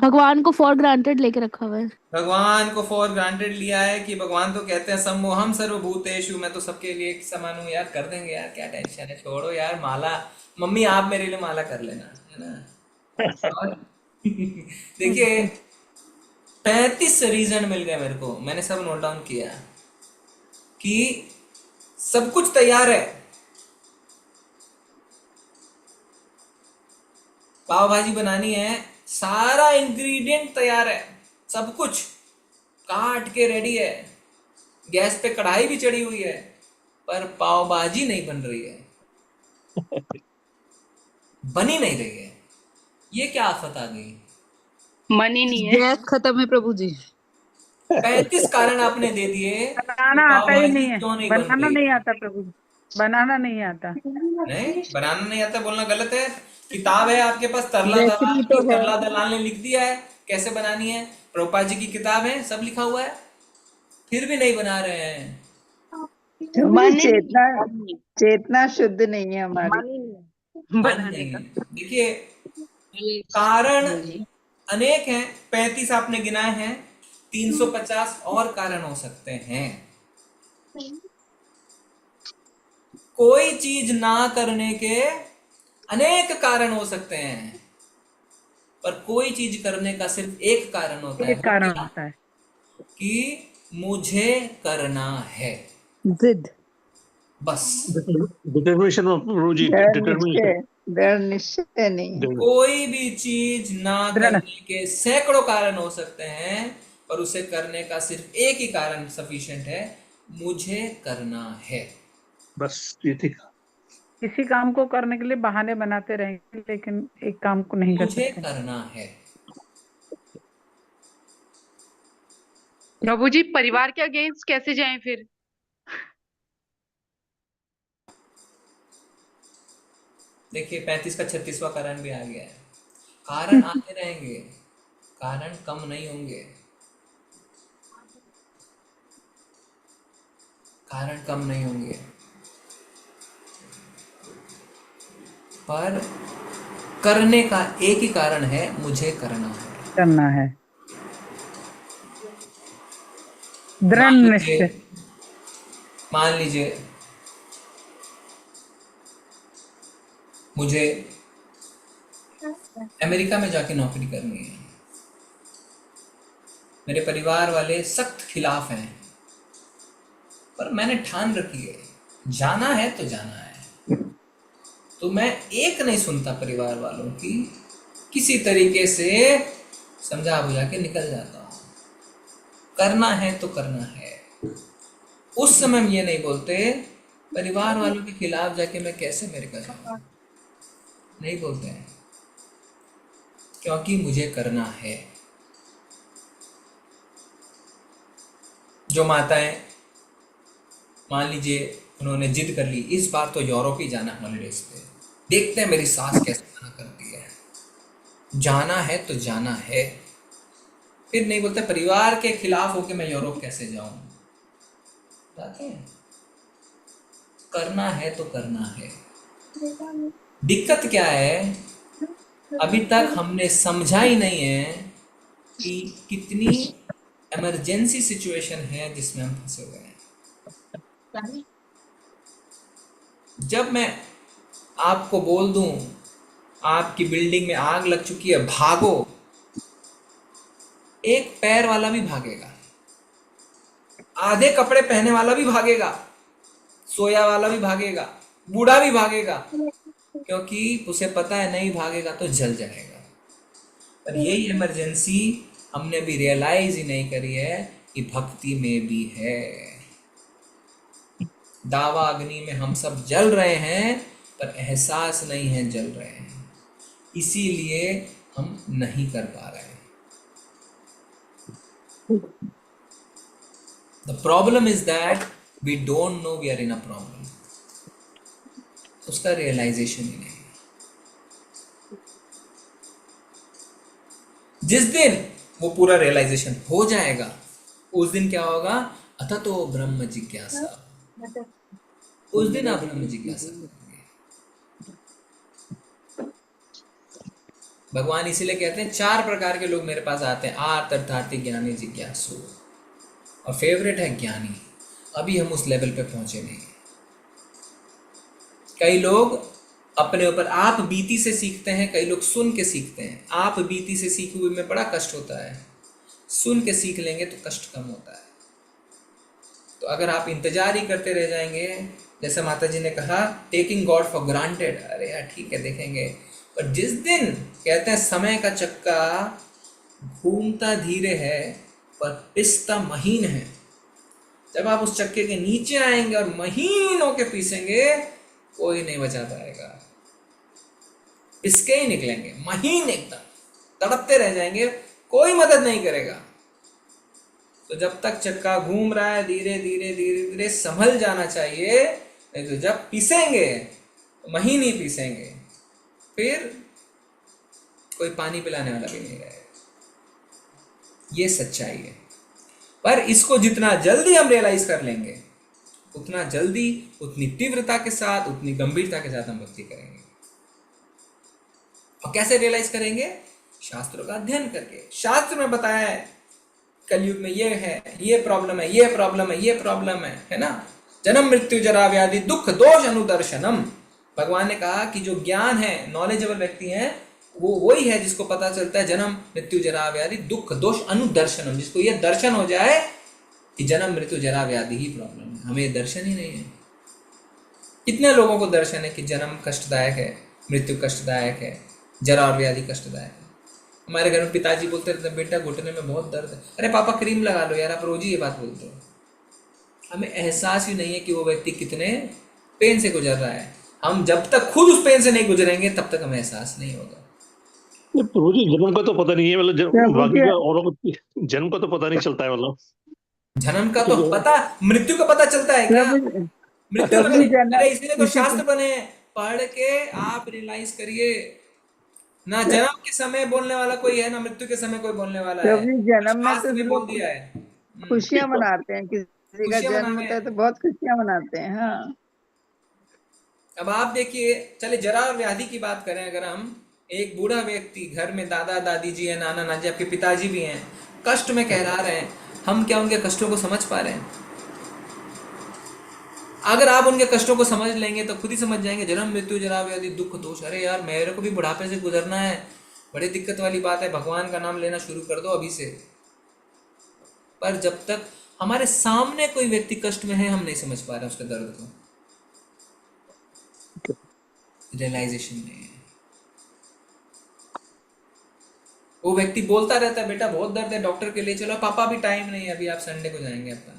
भगवान को फॉर ग्रांटेड लेके रखा हुआ है। भगवान को फॉर ग्रांटेड लिया है कि भगवान तो कहते हैं सम्मोहम सर्वभूतेषु, मैं तो सबके लिए एक समान हूँ यार, कर देंगे यार, क्या टेंशन है, छोड़ो यार। माला मम्मी आप मेरे लिए माला कर लेना, है ना। और देखिए 35 रीजन मिल गए मेरे को, मैंने सब नोट डाउन किया कि सब कुछ तैयार है। पाव भाजी बनानी है, सारा इंग्रेडिएंट तैयार है, सब कुछ काट के रेडी है, गैस पे कढ़ाई भी चढ़ी हुई है, पर पाव भाजी नहीं बन रही है, बनी नहीं रही है। ये क्या आफत आ गई। मन ही नहीं है, गैस खत्म है प्रभु जी। 35 कारण आपने दे दिए। बनाना आता ही नहीं है, क्यों नहीं बन बनाना रही? नहीं आता प्रभु जी, बनाना नहीं आता। नहीं, बनाना नहीं आता बोलना गलत है। किताब है आपके पास, तरला दलाल की, तरला दलाल ने लिख दिया है कैसे बनानी है। प्रभुपाद जी की किताब है, सब लिखा हुआ है, फिर भी नहीं बना रहे हैं। चेतना शुद्ध नहीं है हमारी बनाने का। देखिए कारण अनेक हैं, 35 आपने गिनाए हैं, 350 और कारण हो सकते हैं। कोई चीज ना करने के अनेक कारण हो सकते हैं, पर कोई चीज करने का सिर्फ एक कारण होता है। एक कारण होता है कि मुझे करना है, जिद, बस। डिटर्मिनेशन प्रभु जी, डिटर्मिनेशन, दृढ़ निश्चय नहीं। कोई भी चीज ना करने के सैकड़ों कारण हो सकते हैं, पर उसे करने का सिर्फ एक ही कारण सफिशिएंट है, मुझे करना है, बस ये थी। किसी काम को करने के लिए बहाने बनाते रहेंगे, लेकिन एक काम को नहीं कर मुझे सकते। करना है। प्रभु जी परिवार के अगेंस्ट कैसे जाएं फिर। देखिए 35 का 36वां कारण भी आ गया है। कारण आते रहेंगे, कारण कम नहीं होंगे, कारण कम नहीं होंगे, पर करने का एक ही कारण है, मुझे करना है। दृढ़ निश्चय। मान लीजिए मुझे अमेरिका में जाके नौकरी करनी है, मेरे परिवार वाले सख्त खिलाफ हैं, पर मैंने ठान रखी है जाना है तो जाना है। तो मैं एक नहीं सुनता परिवार वालों की, किसी तरीके से समझा बुझा के निकल जाता हूँ। करना है तो करना है। उस समय हम ये नहीं बोलते परिवार वालों के खिलाफ जाके मैं कैसे अमेरिका जाऊँ, नहीं बोलते हैं, क्योंकि मुझे करना है। जो माताएं मान लीजिए उन्होंने जिद कर ली इस बार तो यूरोप ही जाना हॉलीडेज पे, देखते हैं मेरी सास कैसे मना करती है, जाना है तो जाना है। फिर नहीं बोलते परिवार के खिलाफ होके मैं यूरोप कैसे जाऊं, जाते हैं। करना है तो करना है। दिक्कत क्या है, अभी तक हमने समझा ही नहीं है कि कितनी इमरजेंसी सिचुएशन है जिसमें हम फंसे हुए हैं। जब मैं आपको बोल दूं आपकी बिल्डिंग में आग लग चुकी है, भागो, एक पैर वाला भी भागेगा, आधे कपड़े पहने वाला भी भागेगा, सोया वाला भी भागेगा, बूढ़ा भी भागेगा, क्योंकि उसे पता है नहीं भागेगा तो जल जाएगा। पर यही इमरजेंसी हमने अभी रियलाइज ही नहीं करी है कि भक्ति में भी है। दावा अग्नि में हम सब जल रहे हैं पर एहसास नहीं है जल रहे हैं, इसीलिए हम नहीं कर पा रहे हैं। The problem is that we don't know we are in a problem. उसका रियलाइजेशन ही नहीं। जिस दिन वो पूरा रियलाइजेशन हो जाएगा उस दिन क्या होगा? अतः तो ब्रह्म जिज्ञासा, उस दिन आप ब्रह्म जिज्ञासा करेंगे। भगवान इसीलिए कहते हैं 4 प्रकार के लोग मेरे पास आते हैं, आर्त, अर्थार्थी, ज्ञानी, जिज्ञासु, और फेवरेट है ज्ञानी। अभी हम उस लेवल पे पहुंचे नहीं। कई लोग अपने ऊपर आप बीती से सीखते हैं, कई लोग सुन के सीखते हैं। आप बीती से सीखे हुए में बड़ा कष्ट होता है, सुन के सीख लेंगे तो कष्ट कम होता है। तो अगर आप इंतजार ही करते रह जाएंगे, जैसे माता जी ने कहा टेकिंग गॉड फॉर ग्रांटेड, अरे यार ठीक है देखेंगे, पर जिस दिन कहते हैं समय का चक्का घूमता धीरे है पर पिसता महीन है, जब आप उस चक्के के नीचे आएंगे और महीनों के पीसेंगे, कोई नहीं बचा पाएगा, पिसके ही निकलेंगे, महीन एकदम तड़पते रह जाएंगे, कोई मदद नहीं करेगा। तो जब तक चक्का घूम रहा है धीरे धीरे धीरे धीरे संभल जाना चाहिए, नहीं तो जब पीसेंगे महीन ही पीसेंगे, फिर कोई पानी पिलाने वाला भी नहीं रहेगा। ये सच्चाई है। पर इसको जितना जल्दी हम रियलाइज कर लेंगे उतना जल्दी, उतनी तीव्रता के साथ, उतनी गंभीरता के साथ हम भक्ति करेंगे। और कैसे रियलाइज करेंगे? शास्त्रों का अध्ययन करके। शास्त्र में बताया है कलयुग में ये है, ये प्रॉब्लम है, ये प्रॉब्लम है, ये प्रॉब्लम है ना। जन्म मृत्यु जरा व्याधि दुख दोष अनुदर्शनम। भगवान ने कहा कि जो ज्ञान है, नॉलेजेबल व्यक्ति है, वो वही है जिसको पता चलता है जन्म मृत्यु जरा व्याधि दुख दोष अनुदर्शनम, जिसको ये दर्शन हो जाए कि जन्म मृत्यु जरा व्याधि ही प्रॉब्लम है। हमें दर्शन ही नहीं है। कितने लोगों को दर्शन है कि जन्म कष्टदायक है, मृत्यु कष्टदायक है, जरा और व्याधि कष्टदायक है। हमारे घर में पिताजी बोलते रहते हैं बेटा घुटने में बहुत दर्द है, अरे पापा क्रीम लगा लो यार, आप रोज ही ये बात बोलते हो। हमें एहसास ही नहीं है कि वो व्यक्ति कितने पेन से गुजर रहा है। हम जब तक खुद उस पेन से नहीं गुजरेंगे तब तक हमें एहसास नहीं होगा। प्रभु जी जन्म का तो पता नहीं है, मतलब बाकी का औरों को जन्म का तो पता नहीं चलता है, मतलब जन्म का तो पता, मृत्यु का पता चलता है क्या? मृत्यु का नहीं। अरे इसलिए तो शास्त्र बने, पढ़ के आप रियलाइज करिए। ना जन्म के समय बोलने वाला कोई है, ना मृत्यु के समय कोई बोलने वाला है। जन्म में शास्त्र में बोल दिया है। खुशियां मनाते हैं, किसी का जन्म होता है तो बहुत खुशियां मनाते हैं। हाँ, अब आप देखिए, चले जरा और व्याधि की बात करें, अगर हम एक बूढ़ा व्यक्ति घर में दादा दादी जी है, नाना नानी, आपके पिताजी भी हैं, कष्ट में कहला रहे हैं, हम क्या उनके कष्टों को समझ पा रहे हैं? अगर आप उनके कष्टों को समझ लेंगे तो खुद ही समझ जाएंगे जन्म मृत्यु जरा व्याधि दुख दोष। अरे यार मेरे को भी बुढ़ापे से गुजरना है, बड़ी दिक्कत वाली बात है, भगवान का नाम लेना शुरू कर दो अभी से। पर जब तक हमारे सामने कोई व्यक्ति कष्ट में है, हम नहीं समझ पा रहे उसके दर्द को, रियलाइजेशन नहीं है। वो व्यक्ति बोलता रहता है बेटा बहुत दर्द है, डॉक्टर के लिए चलो, पापा भी टाइम नहीं है, अभी आप संडे को जाएंगे अपना।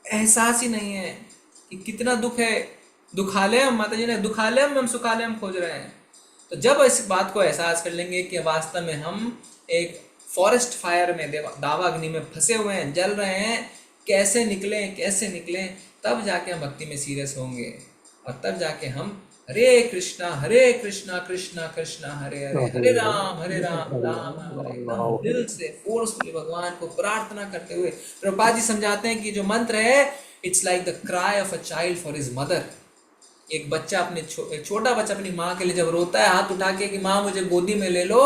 एहसास ही नहीं है कि कितना दुख है। दुखालयम, माता जी ने दुखालयम हम सुखालयम खोज रहे हैं। तो जब इस बात को एहसास कर लेंगे कि वास्तव में हम एक फॉरेस्ट फायर में, दावा अग्नि में फंसे हुए हैं, जल रहे हैं, कैसे निकलें, तब जाके हम भक्ति में सीरियस होंगे। और तब जाके हम हरे कृष्णा कृष्णा कृष्णा हरे हरे, हरे राम राम राम राम, दिल से फोर्सफुली भगवान को प्रार्थना करते हुए। प्रभुपाद जी समझाते हैं कि जो मंत्र है, it's like the cry of a child for his mother. एक बच्चा एक छोटा बच्चा अपनी माँ के लिए जब रोता है हाथ उठा के कि माँ मुझे गोदी में ले लो,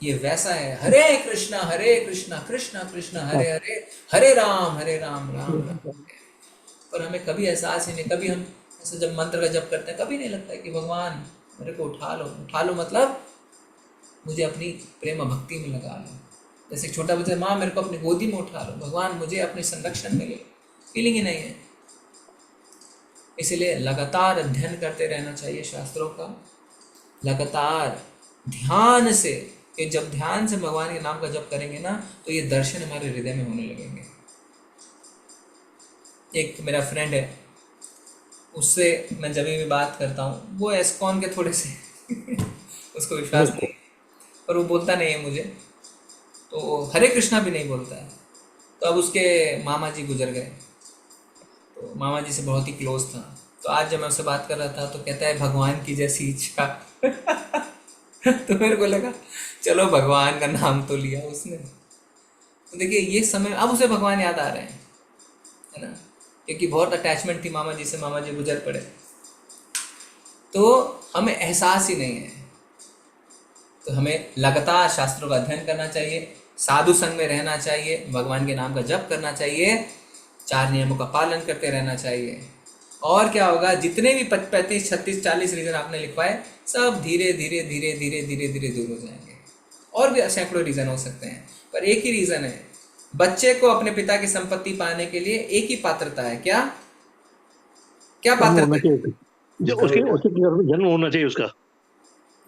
ये वैसा है। हरे कृष्णा कृष्णा कृष्णा हरे हरे, हरे राम राम राम। पर हमें कभी एहसास ही नहीं, कभी हम ऐसे जब मंत्र का जप करते हैं कभी नहीं लगता है कि भगवान मेरे को उठा लो, मतलब मुझे अपनी प्रेम भक्ति में लगा लो। जैसे छोटा बच्चा, माँ मेरे को अपनी गोदी में उठा लो, भगवान मुझे अपने संरक्षण में ले लो। फीलिंग ही नहीं है। इसलिए लगातार अध्ययन करते रहना चाहिए शास्त्रों का, लगातार ध्यान से। कि जब ध्यान से भगवान के नाम का जप करेंगे ना, तो ये दर्शन हमारे हृदय में होने लगेंगे। एक मेरा फ्रेंड है, उससे मैं जब भी बात करता हूँ, वो एस्कॉन के थोड़े से उसको विश्वास नहीं है, पर वो बोलता नहीं है मुझे, तो हरे कृष्णा भी नहीं बोलता है। तो अब उसके मामा जी गुजर गए, तो मामा जी से बहुत ही क्लोज था। तो आज जब मैं उससे बात कर रहा था, तो कहता है भगवान की जैसी इच्छा। तो मेरे को लगा चलो भगवान का नाम तो लिया उसने। तो देखिए ये समय, अब उसे भगवान याद आ रहे हैं, है ना, क्योंकि बहुत अटैचमेंट थी मामा जी से, मामा जी गुजर पड़े, तो हमें एहसास ही नहीं है। तो हमें लगातार शास्त्रों का अध्ययन करना चाहिए, साधु संग में रहना चाहिए, भगवान के नाम का जप करना चाहिए, 4 नियमों का पालन करते रहना चाहिए। और क्या होगा, जितने भी 35, 36, 40 रीजन आपने लिखवाए, सब धीरे धीरे धीरे धीरे धीरे धीरे दूर हो जाएंगे। और भी सैकड़ों रीजन हो सकते हैं, पर एक ही रीजन है, बच्चे को अपने पिता की संपत्ति पाने के लिए एक ही पात्रता है। क्या क्या पात्रता है? उसके जन्म होना चाहिए, उसका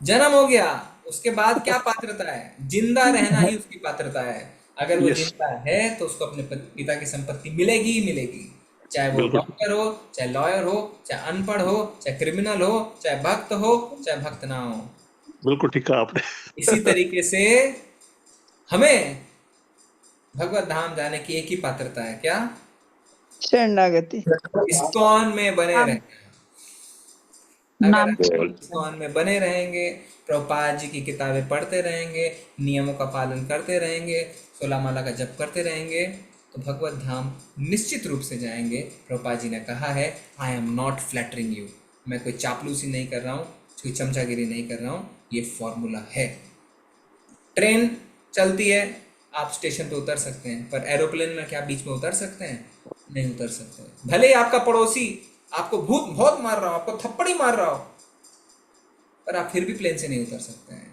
जन्म हो गया, उसके बाद क्या पात्रता है? जिंदा रहना ही उसकी पात्रता है। अगर वो जिंदा है तो उसको अपने पिता की संपत्ति मिलेगी ही मिलेगी, चाहे वो डॉक्टर हो, चाहे लॉयर हो, चाहे अनपढ़ हो, चाहे क्रिमिनल हो, चाहे भक्त हो, चाहे भक्त ना हो। बिल्कुल ठीक कहा आपने। इसी तरीके से हमें भगवत धाम जाने की एक ही पात्रता है। क्या? शरणागति। इस्कॉन में बने रहें। अगर इस्कॉन में बने रहेंगे, प्रभुपाद जी की किताबें पढ़ते रहेंगे, नियमों का पालन करते रहेंगे, 16 माला का जप करते रहेंगे, तो भगवत धाम निश्चित रूप से जाएंगे। प्रभुपाद जी ने कहा है, I am not flattering you, मैं कोई चापलूसी नहीं कर रहा हूँ, कोई चमचागिरी नहीं कर रहा हूँ, ये फॉर्मूला है। ट्रेन चलती है, आप स्टेशन पे उतर सकते हैं, पर एरोप्लेन में क्या बीच में उतर सकते हैं? नहीं उतर सकते। भले ही आपका पड़ोसी आपको बहुत मार रहा हो, आपको थप्पड़ी मार रहा हो, पर आप फिर भी प्लेन से नहीं उतर सकते हैं।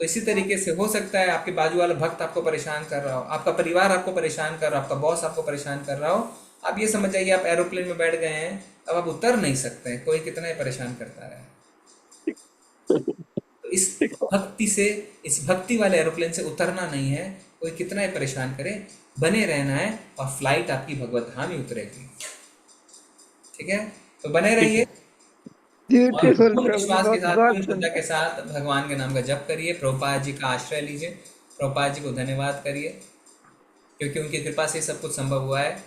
तो इसी तरीके से हो सकता है आपके बाजू वाला भक्त आपको परेशान कर रहा हो, आपका परिवार आपको परेशान कर रहा हो, आपका बॉस आपको परेशान कर रहा हो, आप ये समझ जाइए आप एरोप्लेन में बैठ गए हैं, अब आप उतर नहीं सकते, कोई कितना ही परेशान करता है। तो इस भक्ति से, इस भक्ति वाले एरोप्लेन से उतरना नहीं है, कोई कितना ही परेशान करे, बने रहना है, और फ्लाइट आपकी भगवत धाम ही उतरेगी। ठीक है, तो बने रहिए, विश्वास के साथ, पूर्ण श्रद्धा के साथ भगवान के नाम का जप करिए, प्रभुपाद जी का आश्रय लीजिए, प्रभुपाद जी को धन्यवाद करिए, क्योंकि उनकी कृपा से सब कुछ संभव हुआ है।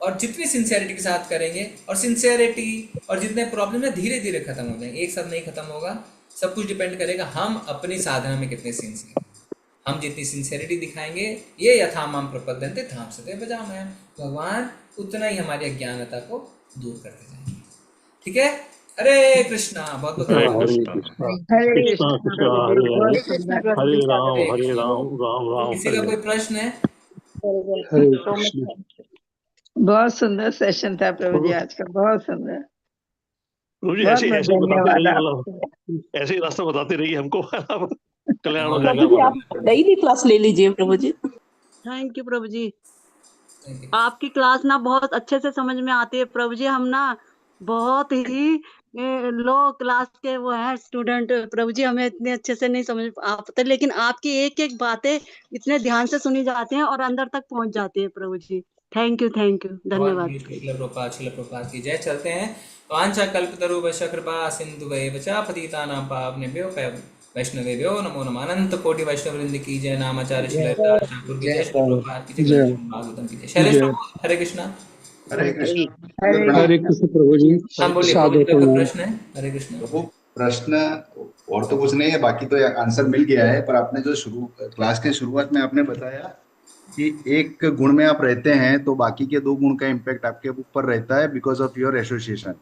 और जितनी सिंसियरिटी के साथ करेंगे, और सिंसियरिटी और जितने प्रॉब्लम है धीरे धीरे खत्म हो जाएंगे, एक साथ नहीं खत्म होगा। सब कुछ डिपेंड करेगा हम अपनी साधना में कितने सिंसियर, हम जितनी सिंसियरिटी दिखाएंगे, ये यथा माम प्रपद्यन्ते तथा सदैव भजामहे, भगवान उतना ही हमारी अज्ञानता को दूर करते जाएंगे। ठीक है, हरे कृष्णा। बहुत बहुत हरे राम। किसी का कोई प्रश्न है? बहुत सुंदर सेशन था प्रभु जी आज का, बहुत सुंदर। प्रभु जी ऐसे ही रास्ता बताते रहिए हमको, कल्याण हो जाएगा। आप डेली क्लास ले लीजिए प्रभु जी। थैंक यू प्रभु जी, आपकी क्लास ना बहुत अच्छे से समझ में आती है प्रभु जी। हम ना बहुत ही लो क्लास के वो हैं स्टूडेंट प्रभु जी, हमें इतने अच्छे से नहीं समझ आते, लेकिन आपकी एक एक बातें इतने ध्यान से सुनी जाती हैं और अंदर तक पहुंच जाती है प्रभु जी। थैंक यू, धन्यवाद। प्रभुपाद की जय। चलते हैं। वांछा कल्पतरुभ्यश्च कृपा सिन्धुभ्येव च पतितानां पावनेभ्यो वैष्णवेभ्यो नमो नमः। अनंत कोटि वैष्णव वृंद की जय। नामाचार्य श्री ललिता ठाकुर की जय। प्रभुपाद की जय। भागवतम की जय। शैलेश प्रभु, हरे कृष्णा। हरे कृष्ण। हरे कृष्ण प्रभु जी। प्रश्न है? हरे कृष्ण प्रभु, प्रश्न और तो कुछ नहीं है, बाकी तो आंसर मिल गया है, पर आपने जो क्लास के शुरुआत में आपने बताया कि एक गुण में आप रहते हैं तो बाकी के 2 गुण का इम्पैक्ट आपके ऊपर रहता है बिकॉज ऑफ योर एसोसिएशन।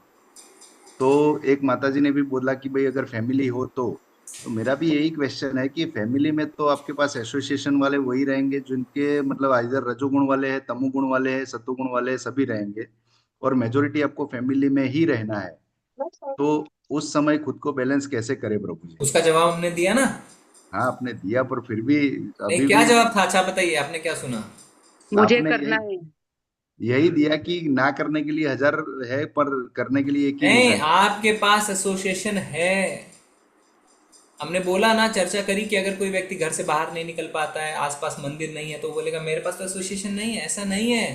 तो एक माताजी ने भी बोला कि भाई अगर फैमिली हो तो मेरा भी यही क्वेश्चन है कि फैमिली में तो आपके पास एसोसिएशन वाले वही रहेंगे जिनके मतलब इधर रजोगुण वाले हैं, तमोगुण वाले हैं, सत्वगुण वाले हैं, सभी रहेंगे, और मेजोरिटी आपको फैमिली में ही रहना है। तो उस समय खुद को बैलेंस कैसे करे प्रभु जी? उसका जवाब हमने दिया ना। हाँ आपने दिया, पर फिर भी अभी क्या जवाब था? अच्छा बताइए, आपने क्या सुना? मुझे करना है। यही दिया कि ना करने के लिए 1000 है, पर करने के लिए एक ही नहीं, लिखा है। आपके पास एसोसिएशन है। हमने बोला ना, चर्चा करी कि अगर कोई व्यक्ति घर से बाहर नहीं निकल पाता है, आसपास मंदिर नहीं है, तो बोलेगा मेरे पास तो एसोसिएशन नहीं है। ऐसा नहीं है।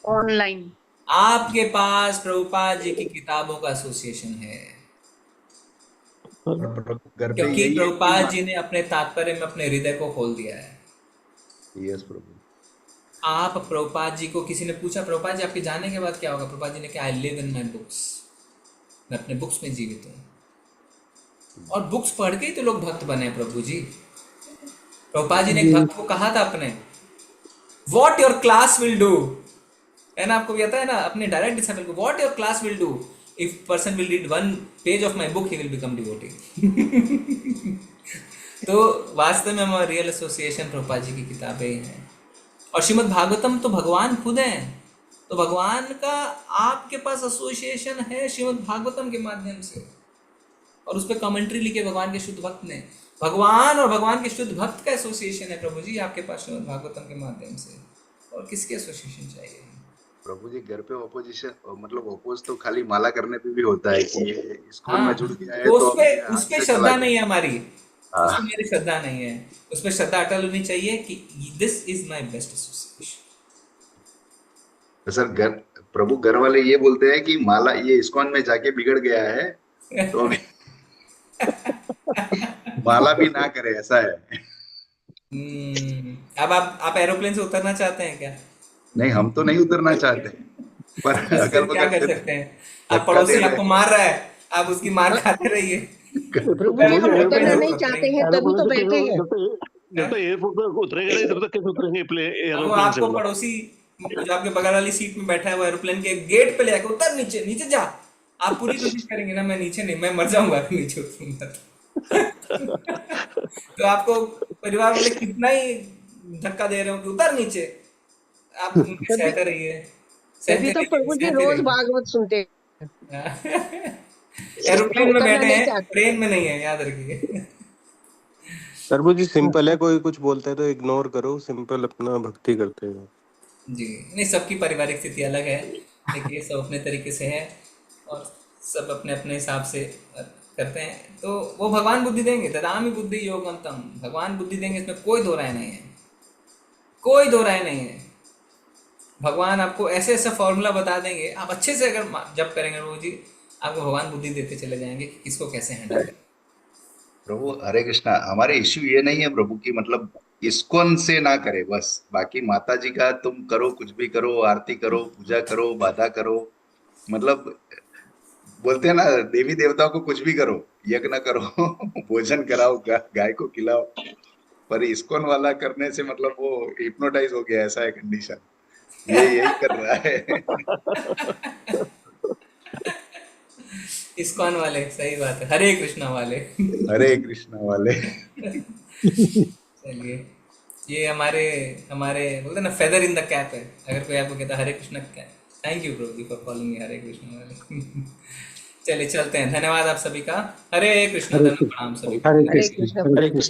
ऑनलाइन आपके पास प्रभुपाद जी की किताबों का एसोसिएशन है, घर पे क्योंकि यही है प्रभुपाद कि जी ने अपने तात्पर्य में अपने हृदय को खोल दिया है। यस प्रभु। आप प्रभुपाद जी को, किसी ने पूछा प्रभुपाद जी आपके जाने के बाद क्या होगा, प्रभुपाद जी ने कहा I live in my books, मैं अपने बुक्स में जीवित हूँ। और बुक्स पढ़ के ही तो लोग भक्त बने प्रभु जी। प्रभुपाद जी ने एक भक्त को कहा था अपने, what your class will do, है ना, आपको भी आता है ना, अपने डायरेक्ट डिसाइपल को, what your class will do if person will read 1 page of my book he will become devotee. तो वास्तव में हमारा रियल एसोसिएशन प्रभुपाद जी की किताबें ही हैं। और श्रीमद् भागवतम तो भगवान खुद हैं, तो भगवान का आपके पास एसोसिएशन है श्रीमद् भागवतम के माध्यम से, और उस पर कमेंट्री लिखे भगवान के शुद्ध भक्त ने। भगवान और भगवान के शुद्ध भक्त का एसोसिएशन है प्रभु जी आपके पास श्रीमद् भागवतम के माध्यम से, और किसके एसोसिएशन चाहिए? प्रभु जी घर पे ऑपोजिशन, मतलब ऑपोज तो खाली माला करने पे भी होता है कि ये स्कूल में जुड़ गया है, तो तो उस पे श्रद्धा नहीं है हमारी, हाँ। उसमें मेरी श्रद्धा नहीं है। उस पे श्रद्धा अटल होनी चाहिए कि this is my best association. तो सर घर, प्रभु घर वाले ये बोलते हैं कि माला ये इस्कॉन में जाके बिगड़ गया है, तो माला भी ना करे, ऐसा है। अब आप एरोप्लेन से उतरना चाहते हैं क्या? नहीं, हम तो नहीं उतरना चाहते, पर अगर क्या कर सकते हैं? आप पड़ोसी आपको मार रहा है, आप उसकी मार खाते रहिए। प्रभु जी हम उतरना नहीं चाहते हैं, तभी तो बैठे हैं। जब तक एयरपोर्ट पर उतरेगा नहीं, तब तक कैसे उतरेंगे वो एयरप्लेन से? आपको पड़ोसी जो आपके बगल वाली सीट में बैठा है, वो एरोप्लेन के गेट पे ले आके उतर, नीचे नीचे जा। आप पूरी कोशिश करेंगे ना, मैं नीचे नहीं, मैं मर जाऊंगा नीचे उतरूंगा तो आपको परिवार वाले कितना ही धक्का दे रहे हो कि उतर नीचे, आप उनके सहते रहिए। तभी तो प्रभु जी रोज भागवत सुनते एरोप्लेन में बैठे हैं, ट्रेन में नहीं है, याद रखिए। प्रभु जी सिंपल है, कोई कुछ बोलता है तो इग्नोर करो, सिंपल अपना भक्ति करते हैं जी। नहीं, सबकी पारिवारिक स्थिति अलग है, देखिए सब अपने तरीके से है और सब अपने अपने हिसाब से करते हैं, तो वो भगवान बुद्धि देंगे। ददामि बुद्धि योगवंतम, भगवान बुद्धि देंगे, इसमें कोई दो राय नहीं है, कोई दो राय नहीं है। भगवान आपको ऐसे ऐसा फॉर्मूला बता देंगे, आप अच्छे से अगर जप करेंगे प्रभु जी, आपको भगवान बुद्धि देते चले जाएंगे कि किसको कैसे हैंडल करें। प्रभु हरे कृष्णा, हमारे इश्यू ये नहीं है प्रभु की, मतलब इस्कॉन से ना करे बस, बाकी माता जी का तुम करो, कुछ भी करो, आरती करो, पूजा करो, बाधा करो, मतलब बोलते हैं ना देवी देवताओं को कुछ भी करो, यज्ञ करो भोजन कराओ, गाय को खिलाओ, पर इस्कॉन वाला करने से मतलब वो हिप्नोटाइज हो गया, ऐसा है कंडीशन, ये यही कर रहा है इस्कॉन वाले, सही बात है, हरे कृष्णा वाले हरे कृष्णा वाले चलिए, ये हमारे बोलते हैं ना फेदर इन द कैप है, अगर कोई आपको कहता है हरे कृष्णा क्या। Thank you Prabhu ji for calling me Hare Krishna वाले चलिए चलते हैं, धन्यवाद आप सभी का। हरे कृष्णा, प्रणाम सभी। हरे कृष्ण।